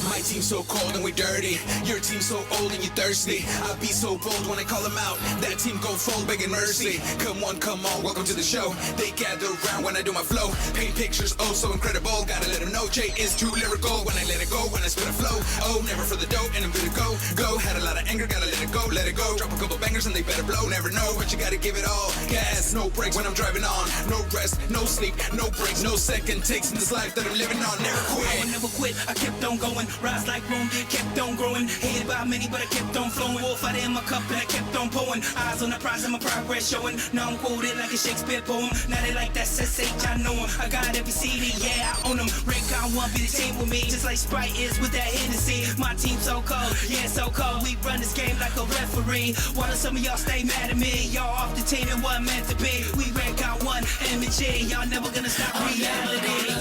My team's so cold and we dirty. Your team's so old and you thirsty. I be so bold when I call them out. That team go fold, begging mercy. Come on, welcome to the show. They gather around when I do my flow. Paint pictures, oh so incredible. Gotta let them know Jay is too lyrical. When I let it go, when I spit a flow. Oh, never for the dough and I'm gonna go. Had a lot of anger, gotta let it go. Drop a couple bangers and they better blow. Never know, but you gotta give it all. Gas, no brakes when I'm driving on. No rest, no sleep, no breaks, no second takes in this life that I'm living on. Never quit. I would never quit, I kept on going. Rise like Rome, kept on growing. Hated by many, but I kept on flowing. Wolf out in my cup and I kept on pouring. Eyes on the prize and my progress showing. Now I'm quoted like a Shakespeare poem. Now they like that SSH, I know 'em. I got every CD, yeah, I own them. Redcon 1 be the team with me, just like Sprite is with that Hennessy. My team so cold, yeah, so cold. We run this game like a referee. Why do some of y'all stay mad at me? Y'all off the team and wasn't meant to be. We Redcon 1, M&G. Y'all never gonna stop reality.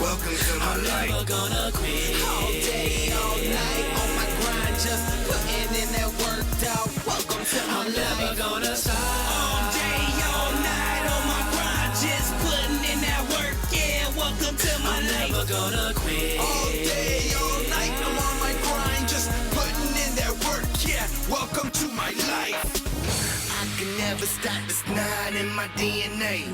Welcome to my life. I'm never gonna quit. All day, all night, on my grind, just putting in that work out. Welcome to my life. I'm never gonna stop. All day, all night, on my grind, just putting in that work. Yeah, welcome to my life. I'm never gonna quit. All day, all night, I'm on my grind, just putting in that work. Yeah, welcome to my life. I can never stop, it's not in my DNA.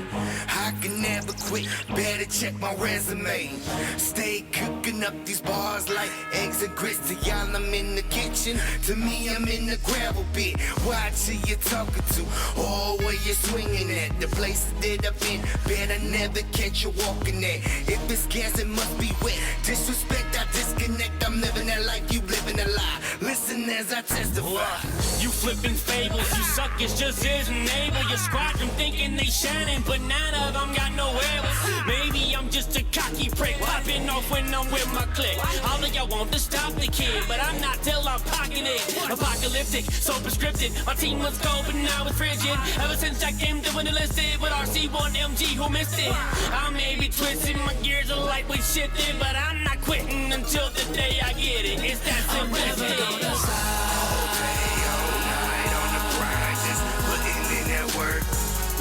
I can never quit, better check my resume. Stay cooking up these bars like eggs and grits. To y'all, I'm in the kitchen. To me, I'm in the gravel pit. Watch who you talking to, or where you swinging at. The places that I've been, better never catch you walking at. If it's gas, it must be wet. Disrespect, I disconnect. I'm living that life, you living a lie. Listen as I testify. You flipping fables, you suckers just isn't able. Your squadron thinking they shining, but none of them got no labels. Maybe I'm just a cocky prick, popping off when I'm with my clique. All of y'all want to stop the kid, but I'm not till I'm pocketing it. Apocalyptic, so prescriptive. My team was cold, but now it's frigid. Ever since I came to enlisted with RC1 MG, who missed it? I may be twisting, my gears are lightweight shifted, but I'm not quitting until the day I get it. It's that simplistic.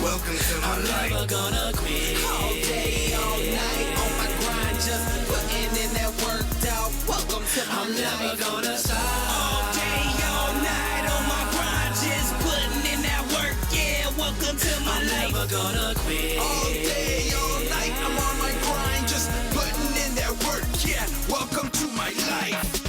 Welcome to my life. I'm never gonna quit. All day, all night, on my grind, just putting in that work out. Welcome to my life. I'm never gonna stop. All day, all night, on my grind, just putting in that work. Yeah, welcome to my life. I'm never gonna quit. All day, all night, I'm on my grind, just putting in that work. Yeah, welcome to my life.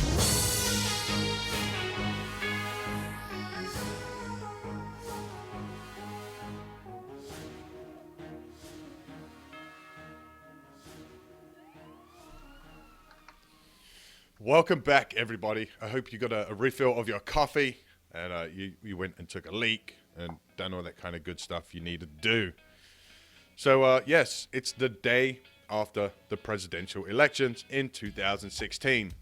Welcome back, everybody. I hope you got a refill of your coffee and you went and took a leak and done all that kind of good stuff you need to do. So, yes, it's the day after the presidential elections in 2016.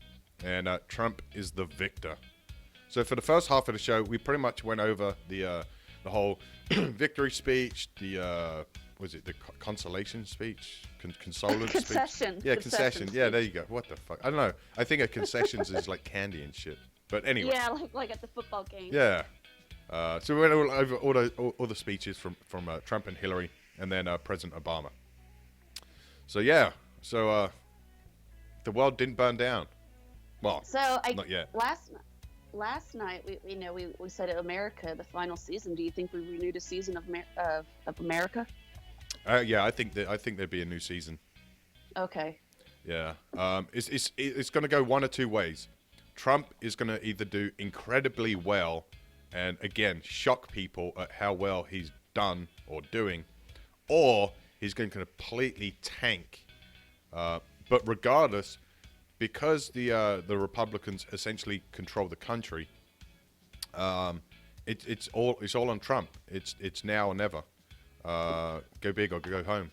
And Trump is the victor. So for the first half of the show, we pretty much went over the whole victory speech, the consolation speech, consolation concession. speech. Yeah, concession. Yeah, there you go. What the fuck? I don't know. I think a concessions is like candy and shit. But anyway. Yeah, like at the football game. Yeah. So we went over all the speeches from Trump and Hillary, and then President Obama. So yeah. So the world didn't burn down. Well, not yet. Last night we said America, the final season. Do you think we renewed a season of America? Yeah, I think there'd be a new season. Okay. Yeah. It's going to go one or two ways. Trump is going to either do incredibly well and, again, shock people at how well he's done or doing, or he's going to completely tank. But regardless, because the Republicans essentially control the country, it's all on Trump. It's now or never. Go big or go home.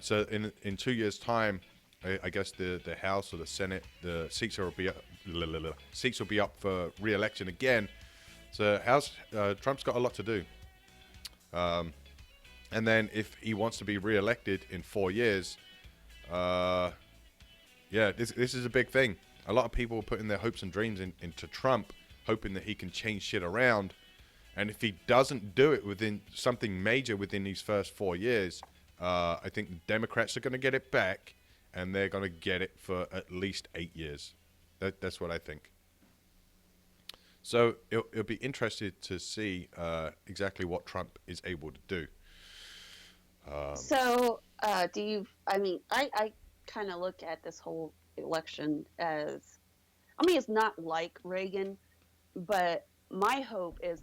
So in 2 years' time, I guess the House or the Senate, the seats will be up for re-election again. So Trump's got a lot to do. And then if he wants to be re-elected in 4 years, this is a big thing. A lot of people are putting their hopes and dreams into Trump, hoping that he can change shit around. And if he doesn't do it within something major within these first 4 years, I think the Democrats are going to get it back, and they're going to get it for at least 8 years. That's what I think. So it'll be interesting to see exactly what Trump is able to do. I kind of look at this whole election as, it's not like Reagan, but my hope is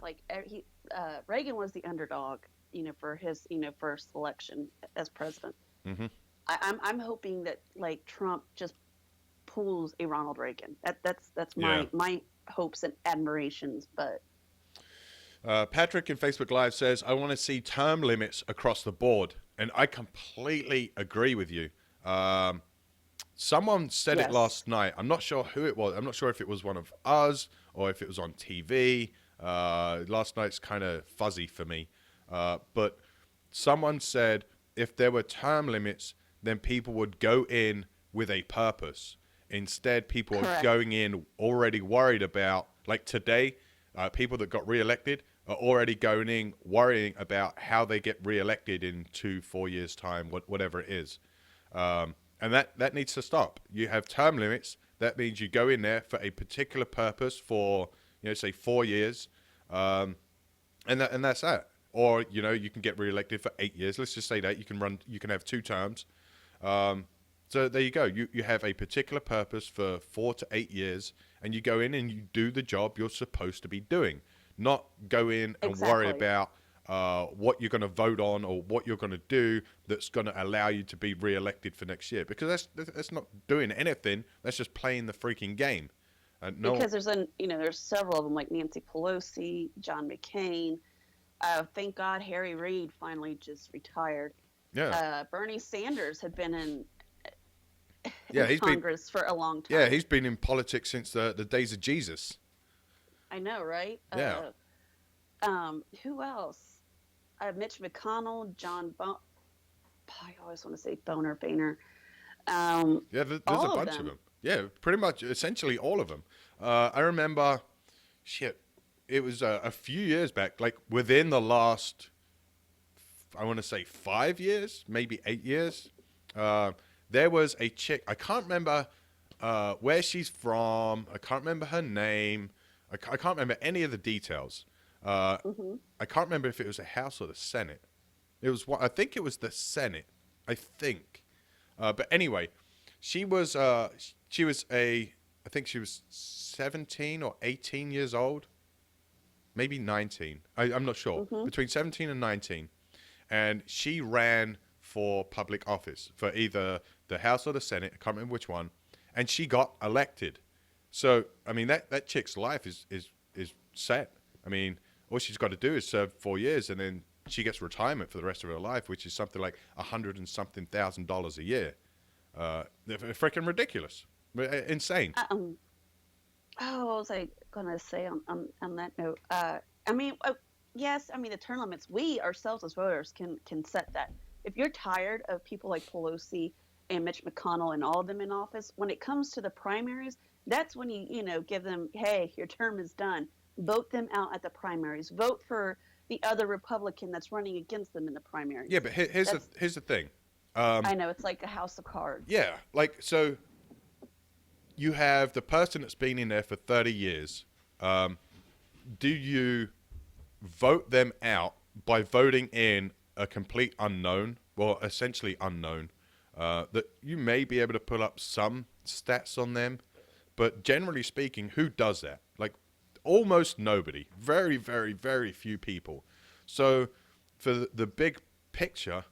Reagan was the underdog, for his, first election as president. Mm-hmm. I'm hoping that Trump just pulls a Ronald Reagan. That's my hopes and admirations. But Patrick in Facebook Live says, I want to see term limits across the board. And I completely agree with you. Someone said it last night. I'm not sure who it was. I'm not sure if it was one of us or if it was on TV. Last night's kind of fuzzy for me. But someone said if there were term limits, then people would go in with a purpose. Instead, people are going in already worried about, like today, people that got reelected are already going in worrying about how they get reelected in 2-4 years' time, whatever it is. And that needs to stop. You have term limits. That means you go in there for a particular purpose for, say 4 years, and that's that. Or you can get reelected for 8 years. Let's just say that you can have 2 terms. So there you go. You have a particular purpose for 4 to 8 years, and you go in and you do the job you're supposed to be doing. Not go in and worry about what you're going to vote on or what you're going to do that's going to allow you to be reelected for next year. Because that's not doing anything. That's just playing the freaking game. Because there's several of them, like Nancy Pelosi, John McCain. Thank God Harry Reid finally just retired. Yeah. Bernie Sanders had been in Congress for a long time. Yeah, he's been in politics since the days of Jesus. I know, right? Yeah. Who else? Mitch McConnell, John I always want to say Boehner. Yeah, there's a bunch of them. Yeah, pretty much, essentially all of them. I remember, it was a few years back, like within the last, I want to say 5 years, maybe 8 years. There was a chick, I can't remember where she's from. I can't remember her name. I can't remember any of the details. I can't remember if it was the House or the Senate. I think it was the Senate. I think. But anyway, she was I think she was 17 or 18 years old. Maybe 19. I'm not sure. Between 17 and 19. And she ran for public office for either the House or the Senate. I can't remember which one. And she got elected. So, I mean, that chick's life is set. I mean, all she's got to do is serve 4 years, and then she gets retirement for the rest of her life, which is something like $100 and something thousand a year. They're freaking ridiculous, insane. I was like gonna say on that note. I mean, yes. I mean, the term limits. We ourselves as voters can set that. If you're tired of people like Pelosi and Mitch McConnell and all of them in office, when it comes to the primaries, that's when you give them, hey, your term is done. Vote them out at the primaries. Vote for the other Republican that's running against them in the primaries. Yeah, but here's the thing. I know it's like a house of cards. Yeah, like so. You have the person that's been in there for 30 years. Do you vote them out by voting in a complete unknown, well, essentially unknown, that you may be able to pull up some stats on them, but generally speaking, who does that? Like, almost nobody. Very, very, very few people. So, for the big picture,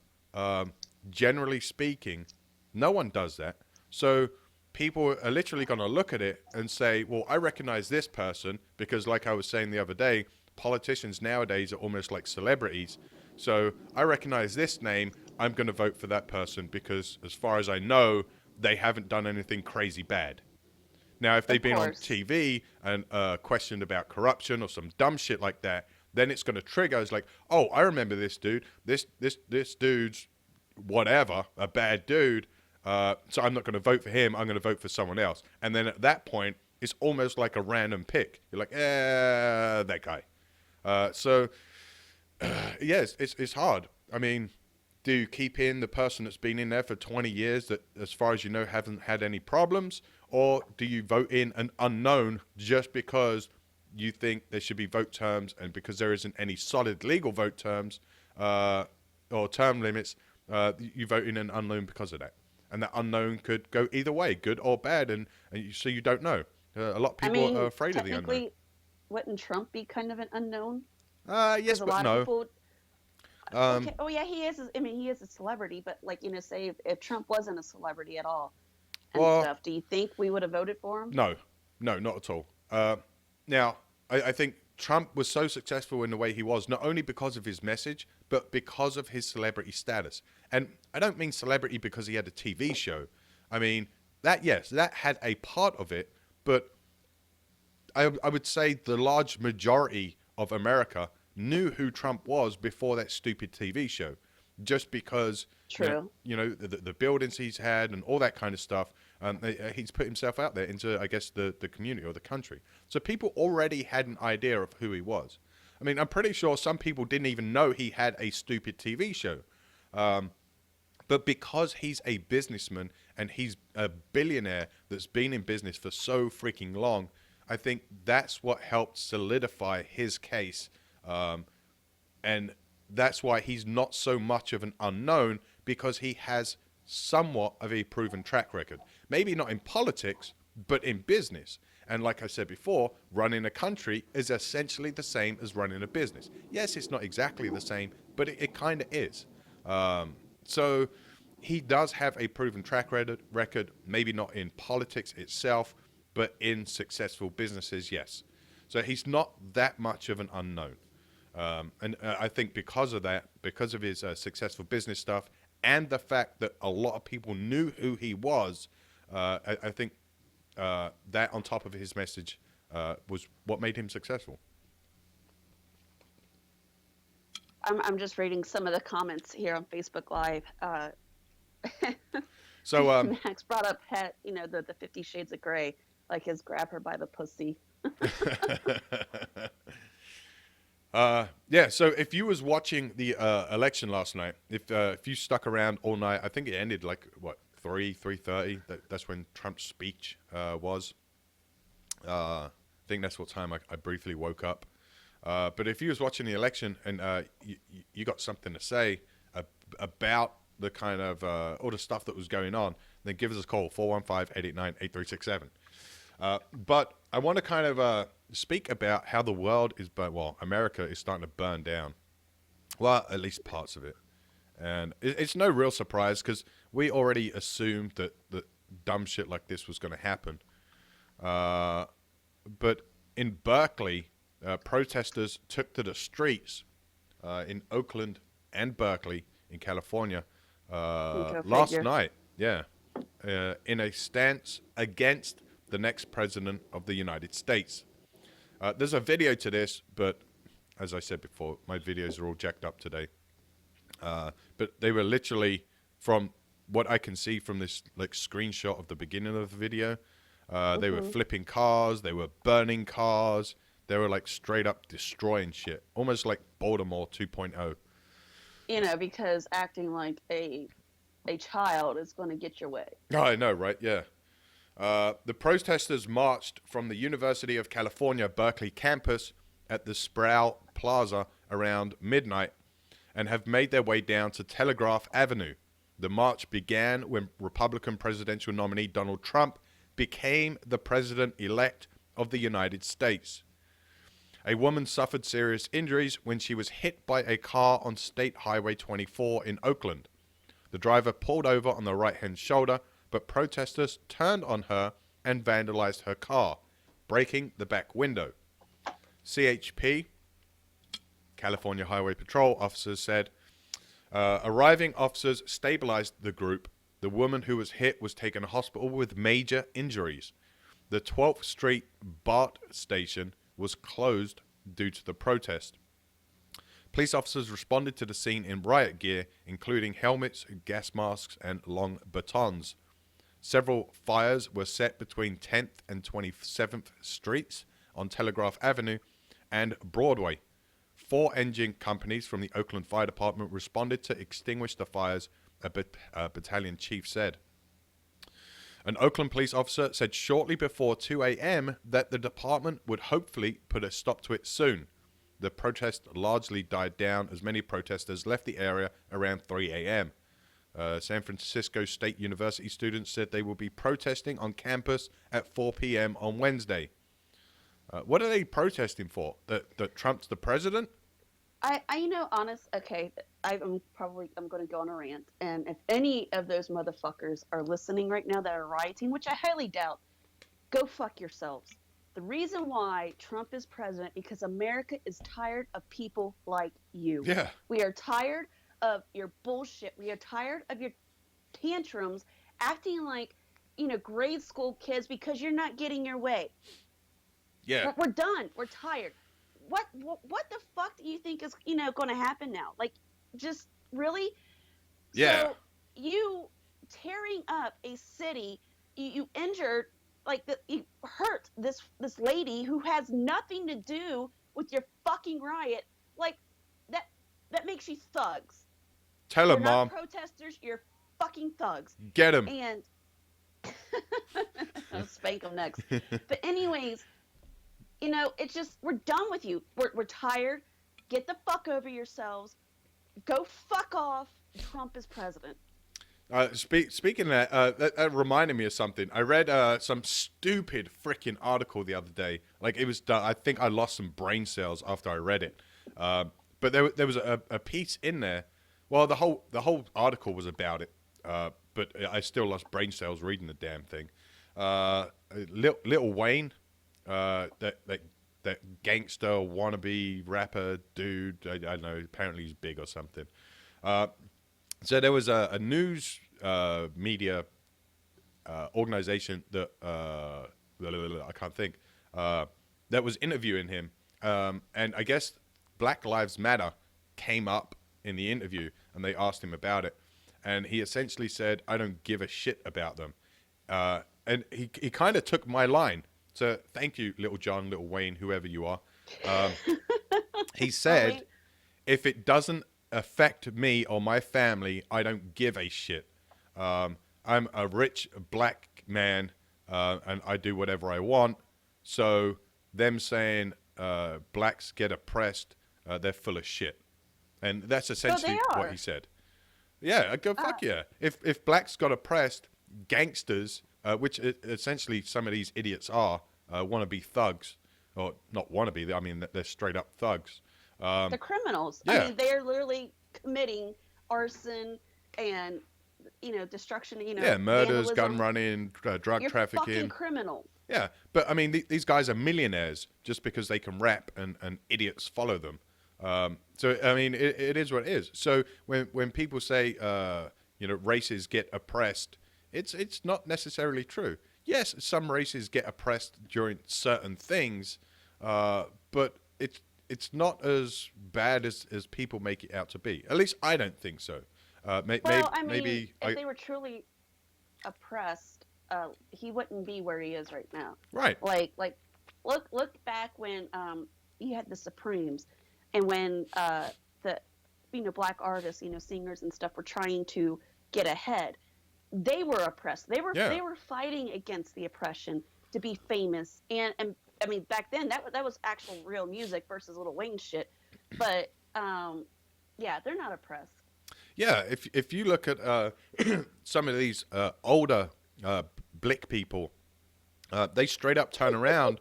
generally speaking, no one does that. So, people are literally going to look at it and say, well, I recognize this person because, like I was saying the other day, politicians nowadays are almost like celebrities. So I recognize this name. I'm going to vote for that person because, as far as I know, they haven't done anything crazy bad. Now, if they've been on TV and questioned about corruption or some dumb shit like that, then it's going to trigger. It's like, oh, I remember this dude. This dude's whatever, a bad dude. So I'm not going to vote for him. I'm going to vote for someone else. And then at that point, it's almost like a random pick. You're like, that guy. Yes, it's hard. I mean, do you keep in the person that's been in there for 20 years that, as far as you know, hasn't had any problems? Or do you vote in an unknown just because you think there should be vote terms and because there isn't any solid legal vote terms or term limits, you vote in an unknown because of that? And that unknown could go either way, good or bad, and so you don't know. A lot of people are afraid of the unknown. Technically, wouldn't Trump be kind of an unknown? Yes, but no. Okay. Oh yeah, he is. I mean, he is a celebrity, but like say if Trump wasn't a celebrity at all and stuff, do you think we would have voted for him? No, not at all. Now, I think Trump was so successful in the way he was, not only because of his message, but because of his celebrity status. And I don't mean celebrity because he had a TV show. I mean, that had a part of it, but I would say the large majority of America knew who Trump was before that stupid TV show, just because the buildings he's had and all that kind of stuff. He's put himself out there into, I guess, the community or the country. So people already had an idea of who he was. I mean, I'm pretty sure some people didn't even know he had a stupid TV show. But because he's a businessman and he's a billionaire that's been in business for so freaking long, I think that's what helped solidify his case. And that's why he's not so much of an unknown, because he has somewhat of a proven track record. Maybe not in politics, but in business. And like I said before, running a country is essentially the same as running a business. Yes, it's not exactly the same, but it kind of is. So he does have a proven track record, maybe not in politics itself, but in successful businesses, yes. So he's not that much of an unknown. And I think because of that, because of his successful business stuff, and the fact that a lot of people knew who he was, I think that on top of his message was what made him successful. I'm just reading some of the comments here on Facebook Live. So Max brought up the 50 Shades of Grey, like his grab her by the pussy. Yeah, so if you was watching the election last night, if you stuck around all night, I think it ended like, 3:30. That's when Trump's speech was. I think that's what time I briefly woke up. But if you was watching the election and you got something to say about the kind of all the stuff that was going on, then give us a call, 415-889-8367. But I want to kind of speak about how the world is, America is starting to burn down. Well, at least parts of it. And it's no real surprise because we already assumed that dumb shit like this was going to happen. But in Berkeley, protesters took to the streets in Oakland and Berkeley in California Go last figure. night. Yeah, in a stance against the next president of the United States. There's a video to this, but as I said before, my videos are all jacked up today. But they were literally, from what I can see from this like screenshot of the beginning of the video, they were flipping cars, they were burning cars, they were like straight up destroying shit, almost like Baltimore 2.0. You know, because acting like a child is going to get your way. Oh, I know, right? Yeah. The protesters marched from the University of California, Berkeley campus at the Sproul Plaza around midnight and have made their way down to Telegraph Avenue. The march began when Republican presidential nominee Donald Trump became the president-elect of the United States. A woman suffered serious injuries when she was hit by a car on State Highway 24 in Oakland. The driver pulled over on the right-hand shoulder, but protesters turned on her and vandalized her car, breaking the back window. CHP, California Highway Patrol officers said, arriving officers stabilized the group. The woman who was hit was taken to hospital with major injuries. The 12th Street BART station was closed due to the protest. Police officers responded to the scene in riot gear, including helmets, gas masks, and long batons. Several fires were set between 10th and 27th Streets on Telegraph Avenue and Broadway. 4 engine companies from the Oakland Fire Department responded to extinguish the fires, a battalion chief said. An Oakland police officer said shortly before 2 a.m. that the department would hopefully put a stop to it soon. The protest largely died down as many protesters left the area around 3 a.m. San Francisco State University students said they will be protesting on campus at 4 p.m. on Wednesday. What are they protesting for? That Trump's the president? Okay, I'm going to go on a rant. And if any of those motherfuckers are listening right now that are rioting, which I highly doubt, go fuck yourselves. The reason why Trump is president, because America is tired of people like you. Yeah. We are tired of your bullshit. We are tired of your tantrums, acting like, grade school kids because you're not getting your way. Yeah. We're done. We're tired. What the fuck do you think is, going to happen now? Like, just really? Yeah. So you tearing up a city, you injured, you hurt this lady who has nothing to do with your fucking riot. Like, that makes you thugs. Tell You're him, not Mom. protesters, you're fucking thugs. Get him. And I'll spank them next. But anyways, it's just, we're done with you. We're tired. Get the fuck over yourselves. Go fuck off. Trump is president. Speaking of that reminded me of something. I read some stupid freaking article the other day. Like, it was done. I think I lost some brain cells after I read it. But there was a piece in there. Well, the whole article was about it. But I still lost brain cells reading the damn thing. Lil Wayne, that gangster wannabe rapper dude. I don't know. Apparently he's big or something. So there was a news media organization that I can't think that was interviewing him, and I guess Black Lives Matter came up in the interview, and they asked him about it, and he essentially said, "I don't give a shit about them," and he kind of took my line. So thank you, Little John, Little Wayne, whoever you are. He said, "If it doesn't affect me or my family, I don't give a shit. I'm a rich black man, and I do whatever I want. So them saying blacks get oppressed, they're full of shit." And that's essentially what he said. Yeah, go fuck yeah. If blacks got oppressed, gangsters, which essentially some of these idiots are, wannabe thugs, or not wannabe, I mean, they're straight up thugs. They're criminals. Yeah. I mean, they're literally committing arson and, destruction, murders, vandalism. gun running, drug You're trafficking. fucking criminal. Yeah, but I mean, these guys are millionaires just because they can rap and idiots follow them. So I mean, it is what it is. So when people say races get oppressed, it's not necessarily true. Yes, some races get oppressed during certain things, but it's not as bad as people make it out to be. At least I don't think so. Maybe if they were truly oppressed, he wouldn't be where he is right now. Right. Like look back when you had the Supremes, and when the black artists, singers and stuff were trying to get ahead. They were oppressed. They were fighting against the oppression to be famous. And I mean, back then that was actual real music versus Lil Wayne shit. But they're not oppressed. Yeah, if you look at some of these older blick people, they straight up turn around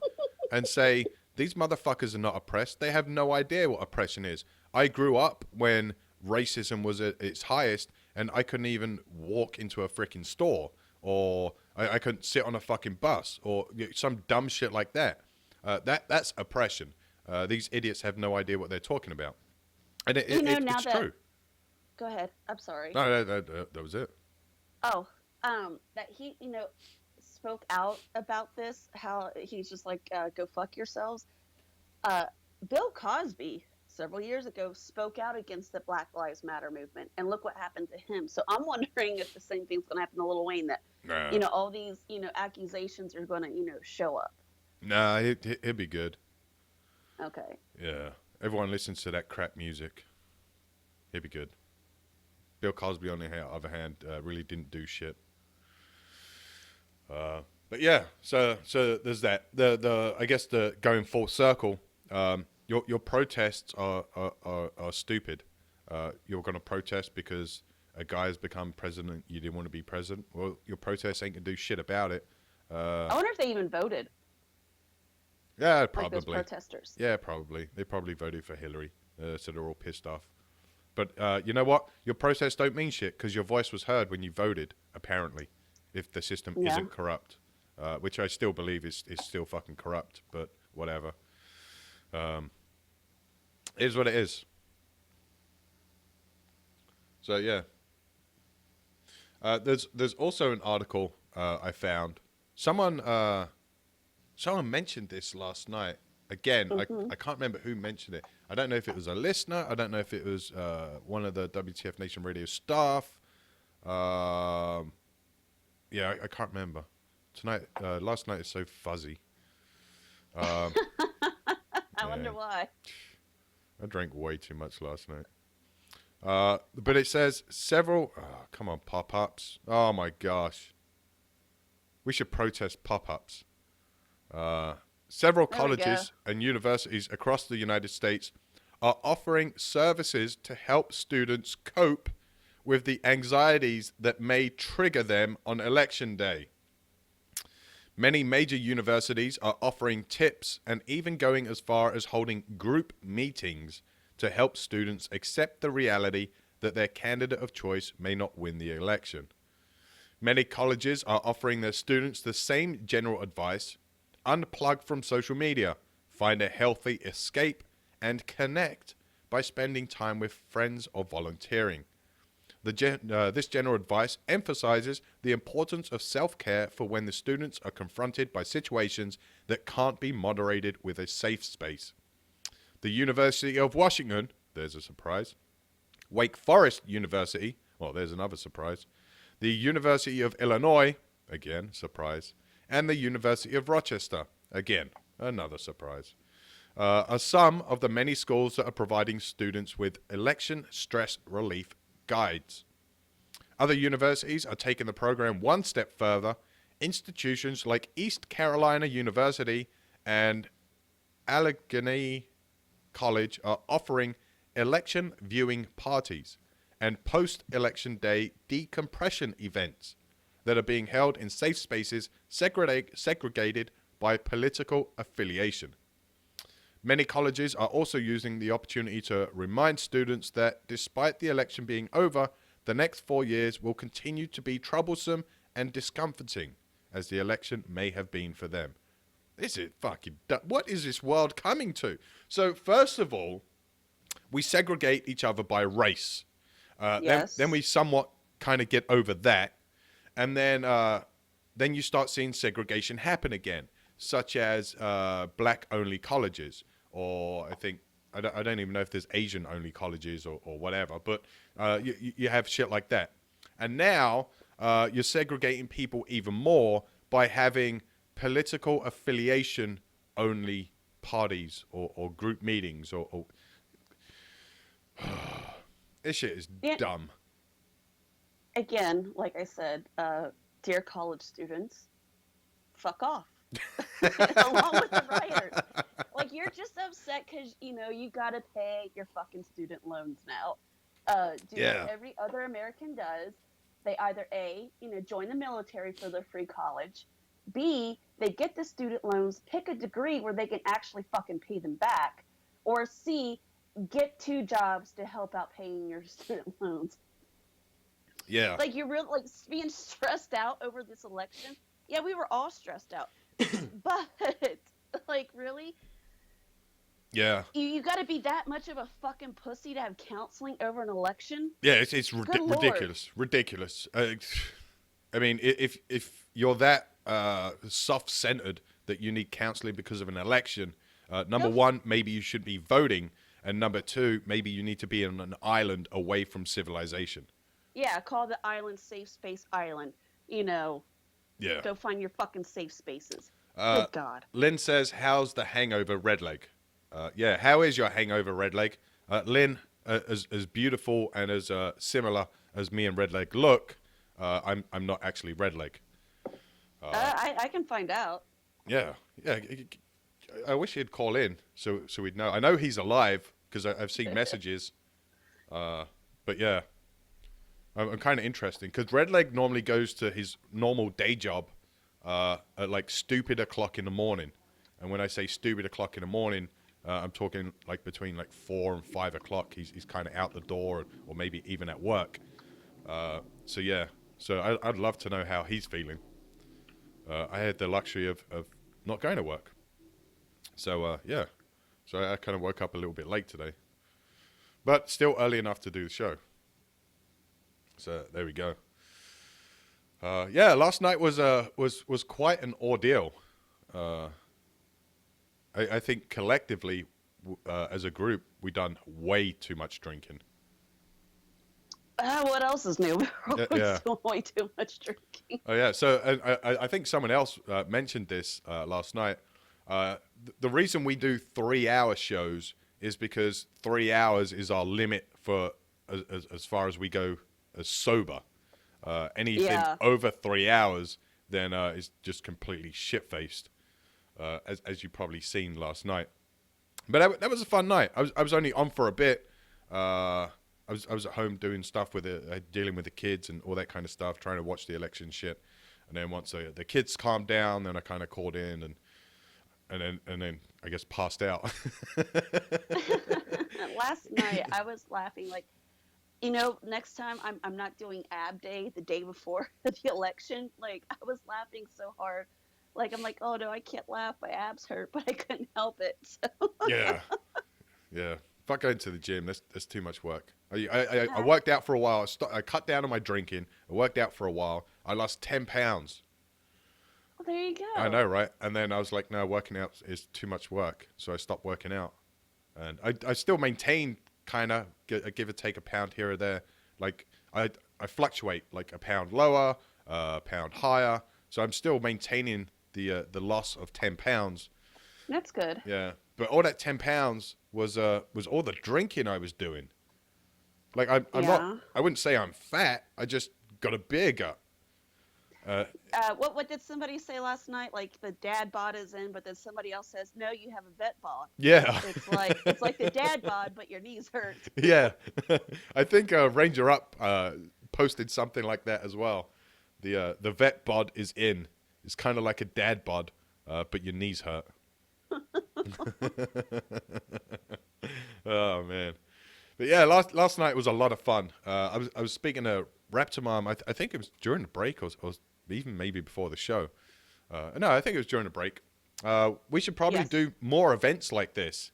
and say, these motherfuckers are not oppressed. They have no idea what oppression is. I grew up when racism was at its highest, and I couldn't even walk into a freaking store, or I couldn't sit on a fucking bus, or some dumb shit like that. That's oppression. These idiots have no idea what they're talking about. And it's true. Go ahead. I'm sorry. No, that was it. Oh, that he, spoke out about this, how he's just like, go fuck yourselves. Bill Cosby, several years ago, spoke out against the Black Lives Matter movement, and look what happened to him. So I'm wondering if the same thing's going to happen to Lil Wayne, that, all these, accusations are going to, show up. Nah, he'll be good. Okay. Yeah. Everyone listens to that crap music. He'll be good. Bill Cosby, on the other hand, really didn't do shit. But yeah, so there's that. I guess the going full circle. Your protests are stupid. You're going to protest because a guy has become president. You didn't want to be president. Well, your protest ain't gonna do shit about it. I wonder if they even voted. Yeah, like probably. those protesters. Yeah, probably. They probably voted for Hillary, so they're all pissed off. But you know what? Your protests don't mean shit because your voice was heard when you voted, apparently, if the system isn't corrupt. Which I still believe is still fucking corrupt, but whatever. It is what it is. So, yeah. There's also an article I found. Someone mentioned this last night. Again, I can't remember who mentioned it. I don't know if it was a listener. I don't know if it was one of the WTF Nation Radio staff. Yeah, I can't remember. Last night is so fuzzy. I wonder why. I drank way too much last night. But it says several... Oh, come on, pop-ups. Oh, my gosh. We should protest pop-ups. Several colleges and universities across the United States are offering services to help students cope with the anxieties that may trigger them on election day. Many major universities are offering tips and even going as far as holding group meetings to help students accept the reality that their candidate of choice may not win the election. Many colleges are offering their students the same general advice: unplug from social media, find a healthy escape, and connect by spending time with friends or volunteering. This general advice emphasizes the importance of self-care for when the students are confronted by situations that can't be moderated with a safe space. The University of Washington, there's a surprise. Wake Forest University, well, there's another surprise. The University of Illinois, again, surprise. And the University of Rochester, again, another surprise, are some of the many schools that are providing students with election stress relief guides. Other universities are taking the program one step further. Institutions like East Carolina University and Allegheny College are offering election viewing parties and post-election day decompression events that are being held in safe spaces segregated by political affiliation. Many colleges are also using the opportunity to remind students that despite the election being over, the next 4 years will continue to be troublesome and discomforting, as the election may have been for them. What is this world coming to? So, first of all, we segregate each other by race. Yes. Then we somewhat kind of get over that, and then you start seeing segregation happen again, such as black-only colleges, or I don't even know if there's Asian-only colleges or whatever, but you have shit like that. And now you're segregating people even more by having political affiliation-only parties or group meetings or this shit is dumb. Again, like I said, dear college students, fuck off. Along with the rioters. Like, you're just upset because, you got to pay your fucking student loans now. Do what every other American does. They either A, join the military for their free college. B, they get the student loans, pick a degree where they can actually fucking pay them back. Or C, get 2 jobs to help out paying your student loans. Yeah. Like, you're really, being stressed out over this election. Yeah, we were all stressed out. But, really? Yeah. You got to be that much of a fucking pussy to have counseling over an election? Yeah, it's ridiculous. Ridiculous. I mean, if you're that soft-centered that you need counseling because of an election, number one, maybe you should be voting, and number two, maybe you need to be on an island away from civilization. Yeah, call the island Safe Space Island. Yeah. Go find your fucking safe spaces. Good God. Lynn says, how's the hangover, Red Leg? Yeah, how is your hangover, Red Leg? Lynn, as beautiful and as similar as me and Red Leg look, I'm not actually Red Leg. I can find out. Yeah. I wish he'd call in so we'd know. I know he's alive because I've seen messages. But yeah, I'm kind of interesting because Red Leg normally goes to his normal day job at stupid o'clock in the morning. And when I say stupid o'clock in the morning, I'm talking between 4 and 5 o'clock. He's kind of out the door or maybe even at work. So yeah, I'd love to know how he's feeling. I had the luxury of not going to work. So yeah, so I kind of woke up a little bit late today, but still early enough to do the show. So there we go. Yeah, last night was quite an ordeal. I think collectively, as a group, we done way too much drinking. What else is new? Yeah. Way too much drinking. Oh yeah, so I think someone else mentioned this last night. The reason we do 3-hour shows is because 3 hours is our limit for as far as we go as sober. Anything over 3 hours then is just completely shit-faced, as you probably seen last night. But that was a fun night. I was only on for a bit. I was at home doing stuff with dealing with the kids and all that kind of stuff, trying to watch the election shit. And then once the kids calmed down, then I kind of called in and then I guess passed out. Last night I was laughing next time I'm not doing ab day the day before the election. I was laughing so hard. I'm like, oh no, I can't laugh. My abs hurt, but I couldn't help it. So. Yeah. Fuck going to the gym. That's too much work. I worked out for a while. I cut down on my drinking. I worked out for a while. I lost 10 pounds. Well, there you go. I know, right? And then I was like, no, working out is too much work. So I stopped working out. And I still maintain kind of give or take a pound here or there. I fluctuate a pound lower, a pound higher. So I'm still maintaining the loss of 10 pounds. That's good. Yeah. But all that 10 pounds was all the drinking I was doing. I'm not, I wouldn't say I'm fat. I just got a beer gut. What did somebody say last night? The dad bod is in, but then somebody else says, no, you have a vet bod. Yeah. It's like the dad bod, but your knees hurt. Yeah. I think Ranger Up posted something like that as well. The vet bod is in. It's kind of like a dad bod, but your knees hurt. Oh man, but yeah, last night was a lot of fun. I was speaking to Raptor Mom. I think it was during the break, or even maybe before the show. No, I think it was during the break. We should probably do more events like this.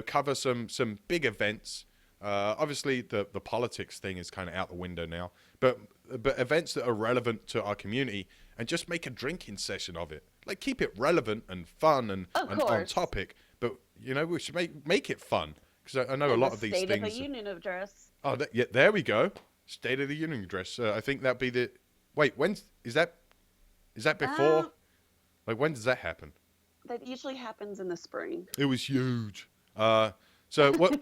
cover some big events. Obviously, the politics thing is kind of out the window now, but events that are relevant to our community, and just make a drinking session of it. Like, keep it relevant and fun and on topic, but we should make it fun, because I know a lot of these things. State of the Union address. Oh, yeah, there we go. State of the Union address. I think that'd be the. Wait, when is that? Is that before? Like, when does that happen? That usually happens in the spring. It was huge. So what?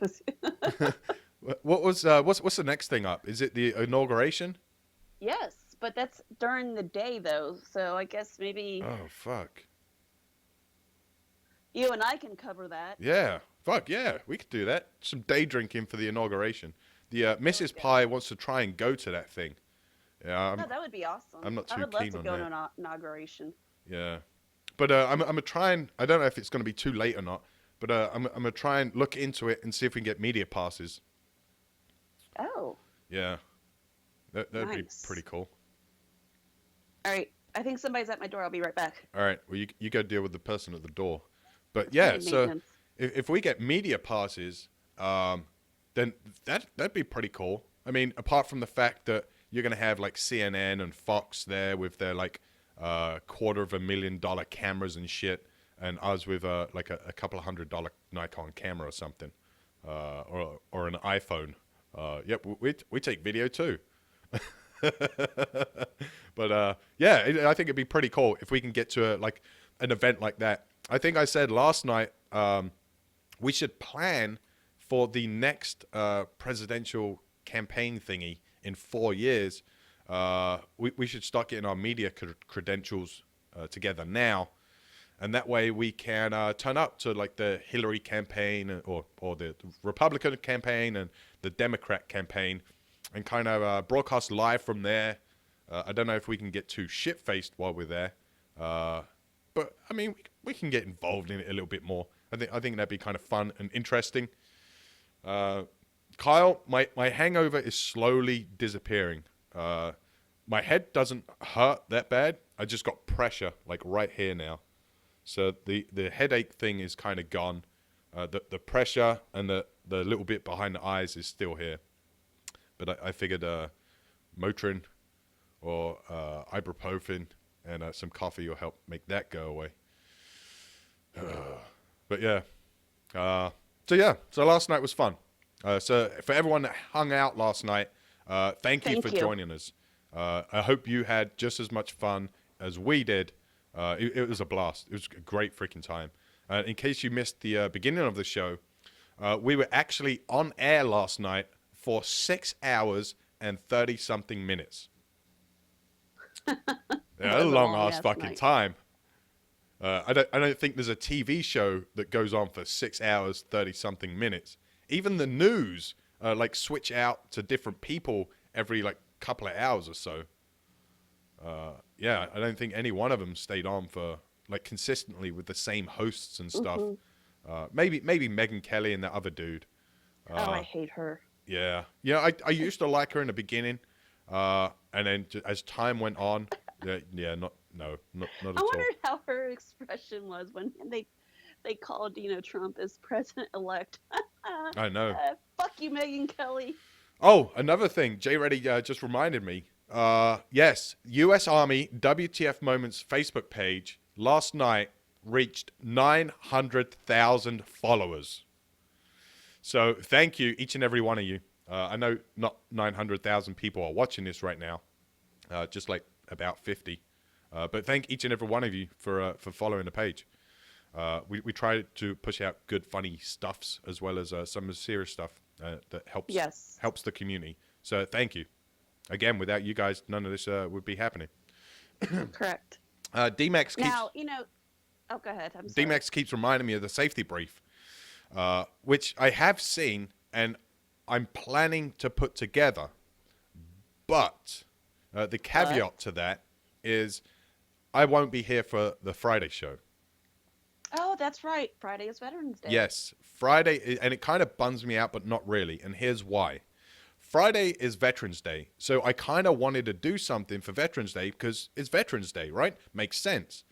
What's the next thing up? Is it the inauguration? Yes, but that's during the day though. So I guess maybe. Oh fuck. You and I can cover that. Yeah. Fuck yeah, we could do that. Some day drinking for the inauguration. The Mrs. Pie wants to try and go to that thing. Yeah. That would be awesome. I'm not too I would love keen to on go that. to an inauguration. Yeah. But I'm gonna try and, I don't know if it's gonna be too late or not, but I'm gonna try and look into it and see if we can get media passes. Oh. Yeah. That'd be Nice. pretty cool. All right. I think somebody's at my door. I'll be right back. All right. Well, you go deal with the person at the door. But yeah, so Maintenance. if we get media passes, then that'd be pretty cool. I mean, apart from the fact that you're gonna have like CNN and Fox there with their like $250,000 cameras and shit, and us with like a couple of $100 Nikon camera or something, or an iPhone. Yep, we take video too. But yeah, I think it'd be pretty cool if we can get to like an event like that. I think I said last night we should plan for the next presidential campaign thingy in 4 years. We should start getting our media credentials together now, and that way we can turn up to like the Hillary campaign or the Republican campaign and the Democrat campaign, and kind of broadcast live from there. I don't know if we can get too shit-faced while we're there, but I mean we can get involved in it a little bit more. I think that'd be kind of fun and interesting. Kyle, my hangover is slowly disappearing. My head doesn't hurt that bad. I just got pressure like right here now. So the headache thing is kind of gone. The pressure and the little bit behind the eyes is still here. But I figured Motrin or ibuprofen and some coffee will help make that go away. But yeah. So last night was fun. So for everyone that hung out last night, thank you for joining us. I hope you had just as much fun as we did. It was a blast. It was a great freaking time. In case you missed the beginning of the show, we were actually on air last night for 6 hours and 30-something minutes. Yeah, a long-ass fucking time. I don't think there's a TV show that goes on for 6 hours, 30-something minutes. Even the news, like, switch out to different people every, like, couple of hours or so. Yeah, I don't think any one of them stayed on for, like, consistently with the same hosts and stuff. Maybe Megyn Kelly and that other dude. I hate her. Yeah. Yeah, I used to like her in the beginning. And then as time went on, not at all. I wondered how her expression was when they called Trump as president-elect. I know. Fuck you, Megyn Kelly. Oh, another thing. Jay Reddy just reminded me. Yes, U.S. Army WTF Moments Facebook page last night reached 900,000 followers. So thank you, each and every one of you. I know not 900,000 people are watching this right now, just like about 50. But thank each and every one of you for following the page. We try to push out good, funny stuffs as well as some serious stuff that helps the community. So thank you. Again, without you guys, none of this would be happening. Correct. D-Max keeps... Now, oh, go ahead. I'm sorry. D-Max keeps reminding me of the safety brief, which I have seen and I'm planning to put together. But the caveat to that is I won't be here for the Friday show. Oh, that's right. Friday is Veterans Day. Yes, Friday, and it kind of bums me out, but not really. And here's why. Friday is Veterans Day, so I kind of wanted to do something for Veterans Day because it's Veterans Day, right? Makes sense.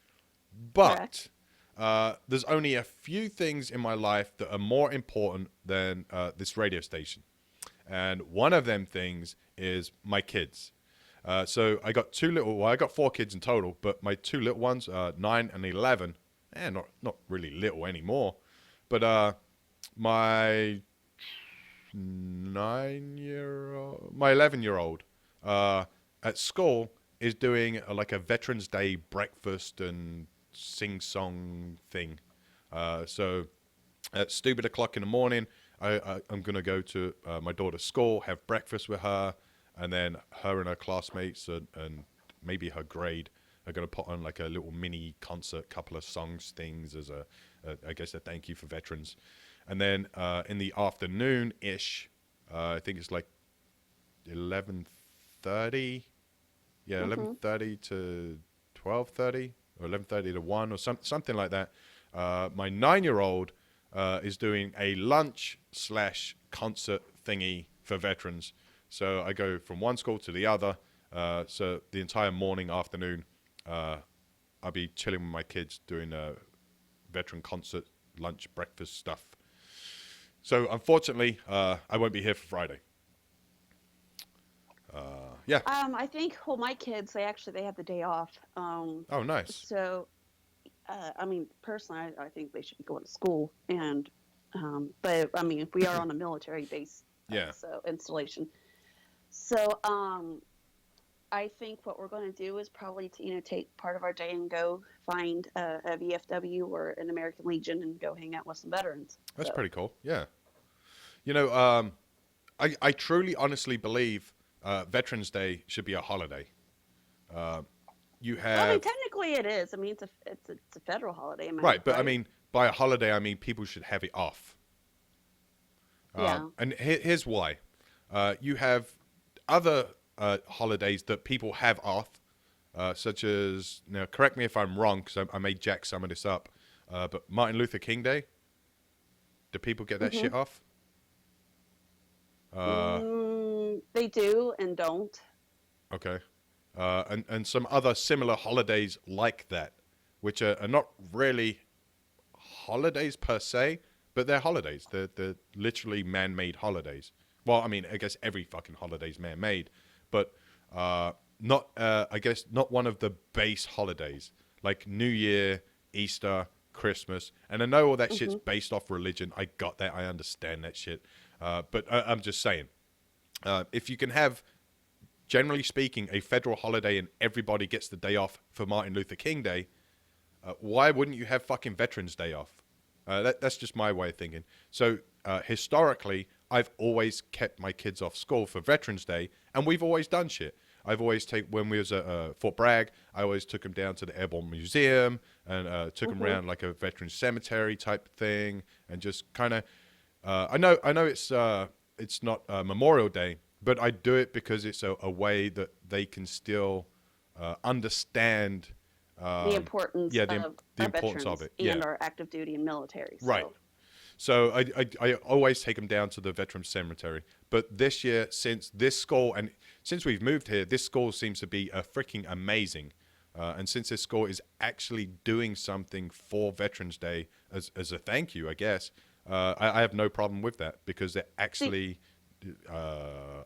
But there's only a few things in my life that are more important than this radio station. And one of them things is my kids. So I got I got 4 kids in total, but my 2 little ones, 9 and 11, not really little anymore, but my 11-year-old at school is doing like a Veterans Day breakfast and sing-song thing. So at stupid o'clock in the morning, I'm going to go to my daughter's school, have breakfast with her, and then her and her classmates and maybe her grade are going to put on like a little mini concert, couple of songs, things as I guess a thank you for veterans. And then in the afternoon-ish, I think it's like 11:30. Yeah, 11:30 to 12:30 or 11:30 to 1 or something like that. My 9-year-old is doing a lunch/concert thingy for veterans. So I go from one school to the other. So the entire morning, afternoon, I'll be chilling with my kids doing a veteran concert, lunch, breakfast stuff. So unfortunately, I won't be here for Friday. Yeah. I think, well, my kids, they have the day off. Oh, nice. So, I mean, personally, I think they should be going to school. And, but I mean, we are on a military base, yeah. So installation. So, I think what we're going to do is probably take part of our day and go find a VFW or an American Legion and go hang out with some veterans. That's pretty cool. Yeah. You know, I truly, honestly believe Veterans Day should be a holiday. You have. Well, I mean, technically it is. I mean, it's a federal holiday. Right, but I mean, by a holiday, I mean people should have it off. Yeah. And here's why. You have other holidays that people have off, such as, now correct me if I'm wrong, because I may jack some of this up, but Martin Luther King Day, do people get that shit off? They do and don't. Okay. And some other similar holidays like that, which are not really holidays per se, but they're holidays. They're literally man-made holidays. Well, I mean, I guess every fucking holiday is man-made, but not, I guess, not one of the base holidays, like New Year, Easter, Christmas. And I know all that shit's based off religion. I got that. I understand that shit. But I'm just saying, if you can have, generally speaking, a federal holiday and everybody gets the day off for Martin Luther King Day, why wouldn't you have fucking Veterans Day off? That's just my way of thinking. So historically, I've always kept my kids off school for Veterans Day, and we've always done shit. I've always when we was at Fort Bragg, I always took them down to the Airborne Museum and took them around like a veteran cemetery type thing, and just kind of. I know it's not Memorial Day, but I do it because it's a way that they can still understand the importance the importance of it, and our active duty and military. So. Right. So I always take them down to the veteran cemetery. But this year, since this school, and since we've moved here, this school seems to be freaking amazing. And since this school is actually doing something for Veterans Day as a thank you, I guess, I have no problem with that because they're actually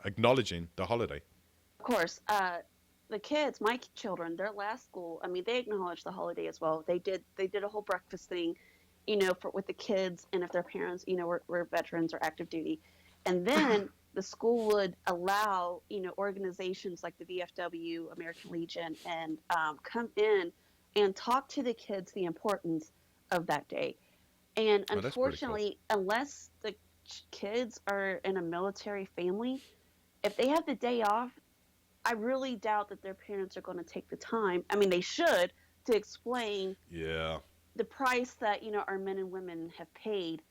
acknowledging the holiday. Of course. The kids, my children, their last school, I mean, they acknowledged the holiday as well. They did a whole breakfast thing, with the kids, and if their parents, were veterans or active duty. And then the school would allow, organizations like the VFW, American Legion, and come in and talk to the kids the importance of that day. And unfortunately, unless the kids are in a military family, if they have the day off, I really doubt that their parents are going to take the time. I mean, they should, to explain the price that, our men and women have paid,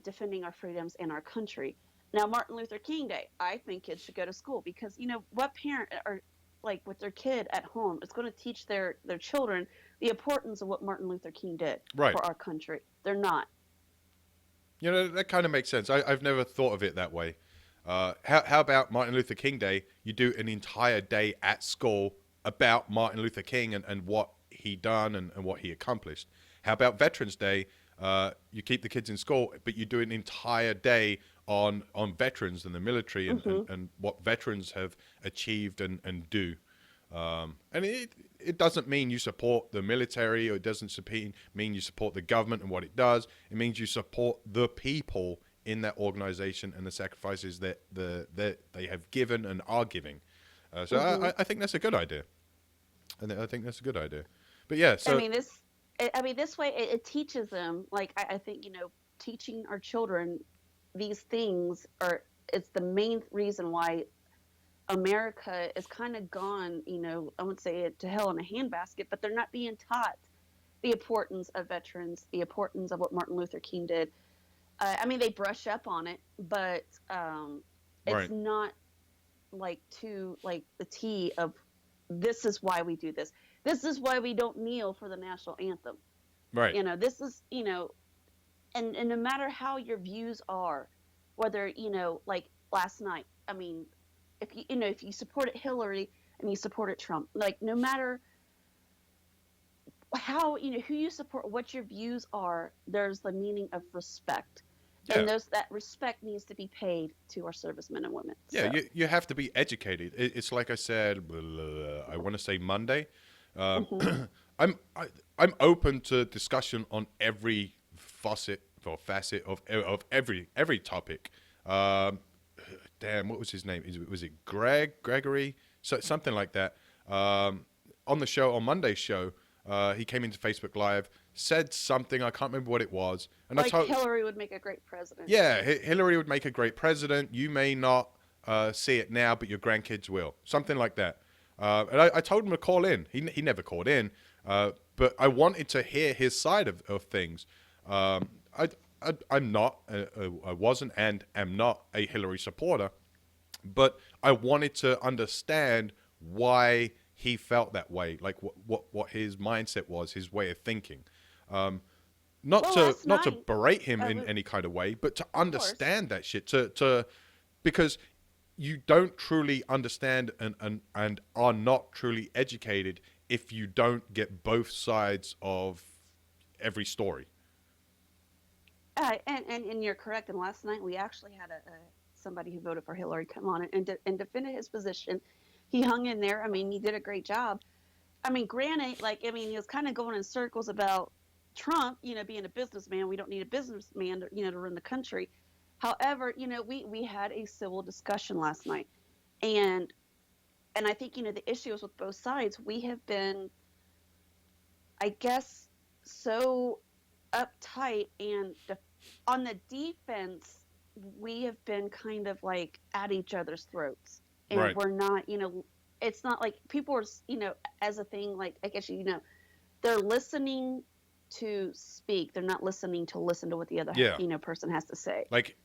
defending our freedoms and our country. Now, Martin Luther King Day, I think kids should go to school because, what parent or like with their kid at home is going to teach their children the importance of what Martin Luther King did for our country? They're not. That kind of makes sense. I've never thought of it that way. How about Martin Luther King Day? You do an entire day at school about Martin Luther King and what he done and what he accomplished. How about Veterans Day? You keep the kids in school, but you do an entire day on veterans and the military and what veterans have achieved and do. And it doesn't mean you support the military, or it doesn't mean you support the government and what it does. It means you support the people in that organization and the sacrifices that they have given and are giving. So I think that's a good idea. I think that's a good idea. But yeah, so this way it teaches them. Like I think teaching our children these things it's the main reason why America is kind of gone, I wouldn't say it to hell in a handbasket, but they're not being taught the importance of veterans, the importance of what Martin Luther King did. They brush up on it, but it's not like the T of this is why we do this. This is why we don't kneel for the national anthem. Right. This is, and no matter how your views are, whether, like last night, if you supported Hillary and you supported Trump, like no matter how, who you support, what your views are, there's the meaning of respect. Yeah. And that respect needs to be paid to our servicemen and women. Yeah, so. You have to be educated. It's like I said, I want to say Monday. I'm open to discussion on every facet of every topic. Damn, what was his name? Was it Gregory? Something like that. On the show, on Monday's show, he came into Facebook Live, said something, I can't remember what it was. And like Hillary would make a great president. Yeah, Hillary would make a great president. You may not see it now, but your grandkids will. Something like that. And I told him to call in. He never called in, but I wanted to hear his side of things. I'm not, I wasn't and am not a Hillary supporter, but I wanted to understand why he felt that way, like what his mindset was, his way of thinking. Not to berate him in any kind of way, but to understand that shit, because you don't truly understand and are not truly educated if you don't get both sides of every story. And you're correct. And last night we actually had somebody who voted for Hillary come on and defended his position. He hung in there. He did a great job. Granted, he was kind of going in circles about Trump, being a businessman. We don't need a businessman to run the country. However, we had a civil discussion last night, and I think the issue is with both sides. We have been, I guess, so uptight and on the defense, we have been kind of like at each other's throats, and we're not, it's not like people are, as a thing, like I guess they're listening to speak. They're not listening to listen to what the other person has to say. Like,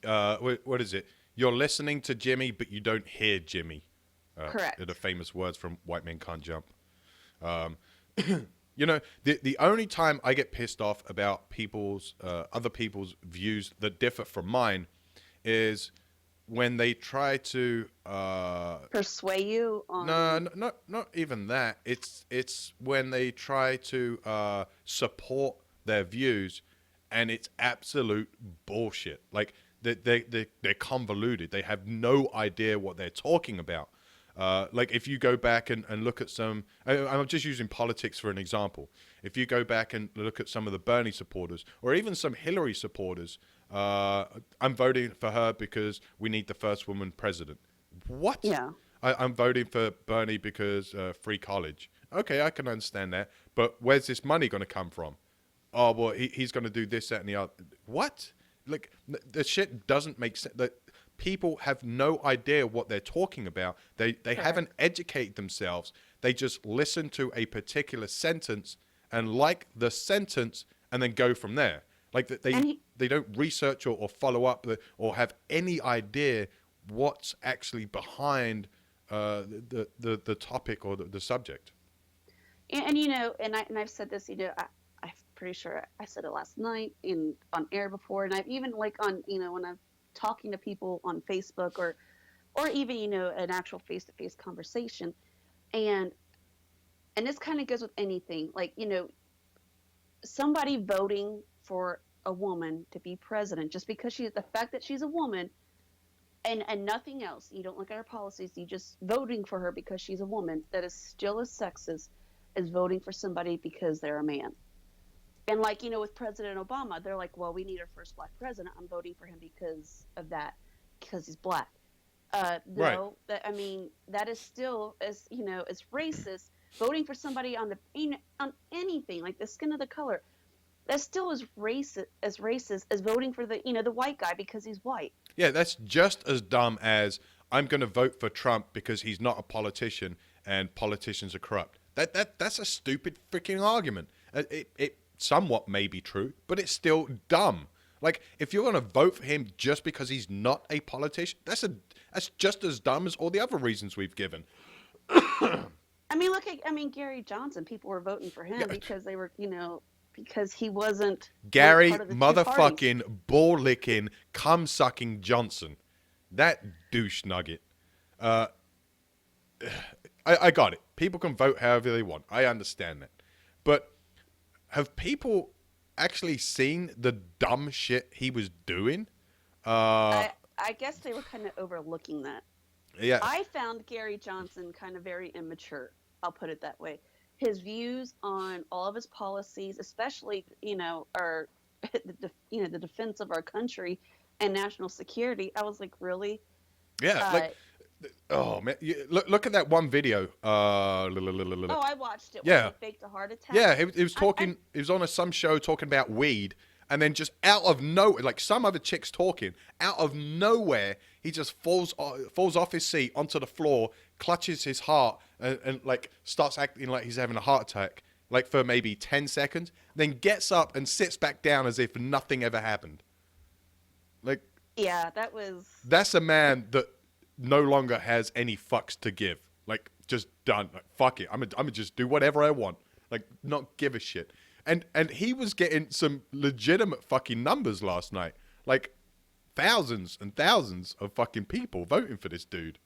what is it? You're listening to Jimmy, but you don't hear Jimmy. Correct. They're the famous words from White Men Can't Jump. The only time I get pissed off about other people's views that differ from mine is when they try to persuade you on. No, not even that. It's when they try to support their views, and it's absolute bullshit. Like they're convoluted. They have no idea what they're talking about. Like if you go back and look at some, I'm just using politics for an example. If you go back and look at some of the Bernie supporters or even some Hillary supporters, I'm voting for her because we need the first woman president. What? Yeah. I'm voting for Bernie because free college. Okay, I can understand that. But where's this money going to come from? Oh, well, he's going to do this, that, and the other. What? Like, the shit doesn't make sense. People have no idea what they're talking about. They haven't educated themselves. They just listen to a particular sentence and like the sentence and then go from there. Like they don't research or follow up or have any idea what's actually behind the topic or the subject. And I've said this, I'm pretty sure I said it last night on air before, and I've even on when I'm talking to people on Facebook or even an actual face-to-face conversation, and and this kind of goes with anything, like, somebody voting for a woman to be president just because the fact that she's a woman and nothing else. You don't look at her policies. You just voting for her because she's a woman. That is still as sexist as voting for somebody because they're a man. And like, with President Obama, they're like, well, we need our first black president. I'm voting for him because of that, because he's black. No, that is still as, as racist. Voting for somebody on on anything like the skin of the color, that's still as racist as voting for the the white guy because he's white. Yeah, that's just as dumb as I'm going to vote for Trump because he's not a politician and politicians are corrupt. That's a stupid freaking argument. It somewhat may be true, but it's still dumb. Like, if you're going to vote for him just because he's not a politician, that's just as dumb as all the other reasons we've given. Look at Gary Johnson. People were voting for him because they were, because he wasn't Gary part of the motherfucking ball licking, cum sucking Johnson. That douche nugget. I got it. People can vote however they want. I understand that. But have people actually seen the dumb shit he was doing? I guess they were kind of overlooking that. Yeah. I found Gary Johnson kind of very immature. I'll put it that way. His views on all of his policies, especially, our, the defense of our country and national security. I was like, really? Yeah. Oh man, look at that one video. Oh, I watched it. Yeah. When he faked a heart attack. Yeah, he was talking. He was on some show talking about weed, and then just out of nowhere, like some other chick's talking, out of nowhere, he just falls off his seat onto the floor, clutches his heart, and like starts acting like he's having a heart attack, like for maybe 10 seconds, then gets up and sits back down as if nothing ever happened. Like, yeah, that's a man that no longer has any fucks to give. Like, just done. Like, fuck it. I'm gonna just do whatever I want. Like, not give a shit. And he was getting some legitimate fucking numbers last night. Like, thousands and thousands of fucking people voting for this dude.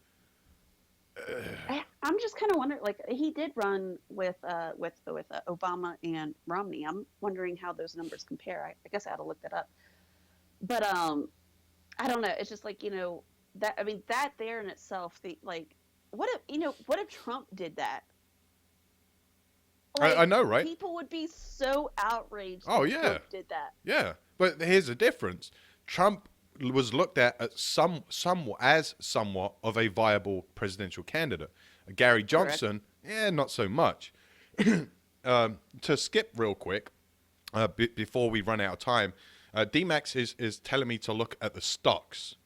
I'm just kind of wondering, like, he did run with Obama and Romney. I'm wondering how those numbers compare. I guess I had to look that up. But I don't know. It's just like, that there in itself, what if Trump did that? Like, I know, right? People would be so outraged. Oh, that yeah. Trump did that. Yeah, but here's the difference. Trump was looked at as somewhat of a viable presidential candidate. Gary Johnson, not so much. To skip real quick, before we run out of time, D-Max is telling me to look at the stocks.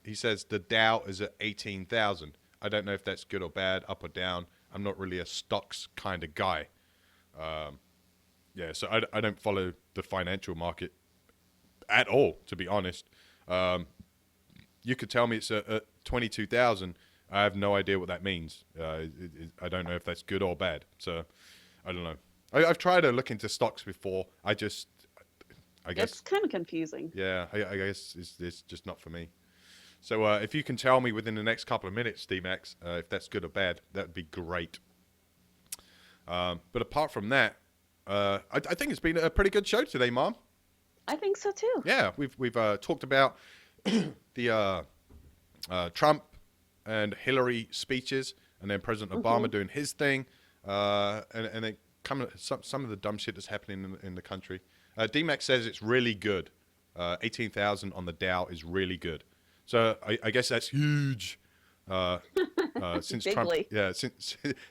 He says the Dow is at 18,000. I don't know if that's good or bad, up or down. I'm not really a stocks kind of guy. So I don't follow the financial market at all, to be honest. You could tell me it's at 22,000. I have no idea what that means. I don't know if that's good or bad. So I don't know. I've tried to look into stocks before. I guess It's kind of confusing. Yeah, I guess it's just not for me. So if you can tell me within the next couple of minutes, D-Max, if that's good or bad, that would be great. But apart from that, I think it's been a pretty good show today, Mom. I think so too. Yeah, we've talked about the Trump and Hillary speeches, and then President Obama doing his thing, and then some of the dumb shit that's happening in the country. D-Max says it's really good. 18,000 on the Dow is really good. So I guess that's huge. Since Trump,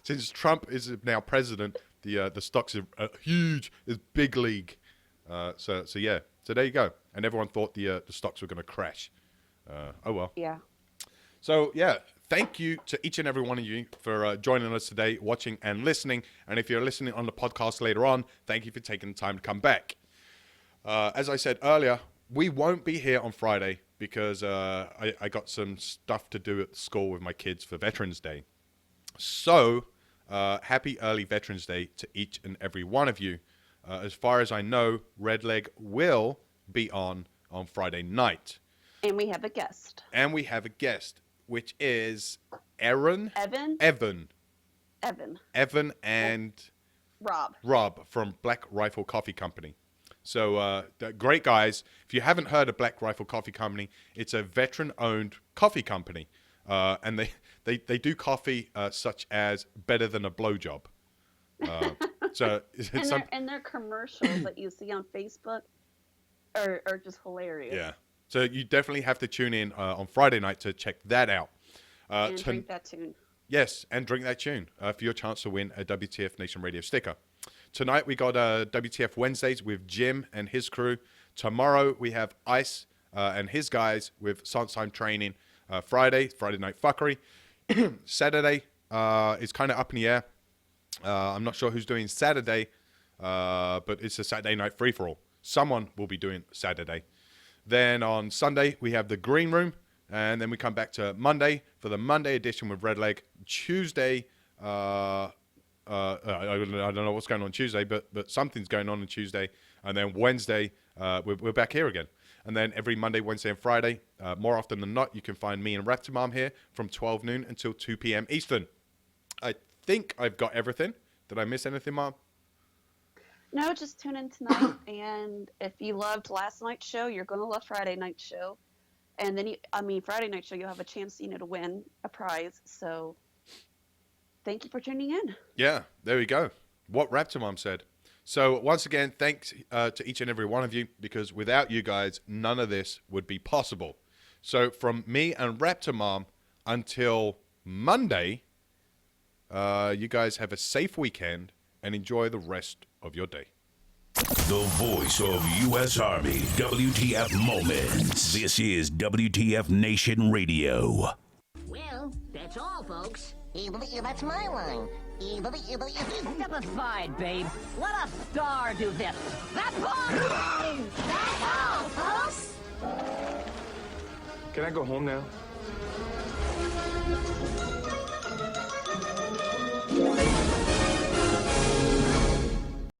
since Trump is now president, the stocks are huge. It's big league. So there you go. And everyone thought the stocks were going to crash. Oh well. Yeah. So thank you to each and every one of you for joining us today, watching and listening. And if you're listening on the podcast later on, thank you for taking the time to come back. As I said earlier, we won't be here on Friday because I got some stuff to do at school with my kids for Veterans Day. So happy early Veterans Day to each and every one of you. As far as I know, Redleg will be on Friday night. And we have a guest. Which is Evan. Evan and Rob from Black Rifle Coffee Company. So they're great guys. If you haven't heard of Black Rifle Coffee Company, it's a veteran-owned coffee company, and they do coffee such as better than a blowjob. So and their commercials that you see on Facebook are just hilarious. Yeah. So you definitely have to tune in on Friday night to check that out. And drink that tune. Yes, and drink that tune for your chance to win a WTF Nation Radio sticker. Tonight we got WTF Wednesdays with Jim and his crew. Tomorrow we have Ice and his guys with Science Training. Friday Night Fuckery. Saturday is kind of up in the air. I'm not sure who's doing Saturday, but it's a Saturday night free-for-all. Someone will be doing Saturday. Then on Sunday, we have the Green Room, and then we come back to Monday for the Monday edition with Redleg. Tuesday, I don't know what's going on Tuesday, but something's going on Tuesday. And then Wednesday, we're back here again. And then every Monday, Wednesday, and Friday, more often than not, you can find me and Raptor Mom here from 12 noon until 2 p.m. Eastern. I think I've got everything. Did I miss anything, Mom? No, just tune in tonight. And if you loved last night's show, you're going to love Friday night's show. And then, Friday night show, you'll have a chance, to win a prize. So thank you for tuning in. Yeah, there we go. What Raptor Mom said. So once again, thanks to each and every one of you, because without you guys, none of this would be possible. So from me and Raptor Mom until Monday, you guys have a safe weekend and enjoy the rest of your day. The voice of U.S. Army, WTF Moments. This is WTF Nation Radio. Well, that's all, folks. That's my line. Step aside, babe. Let a star do this. That's all! That's all, folks! Can I go home now?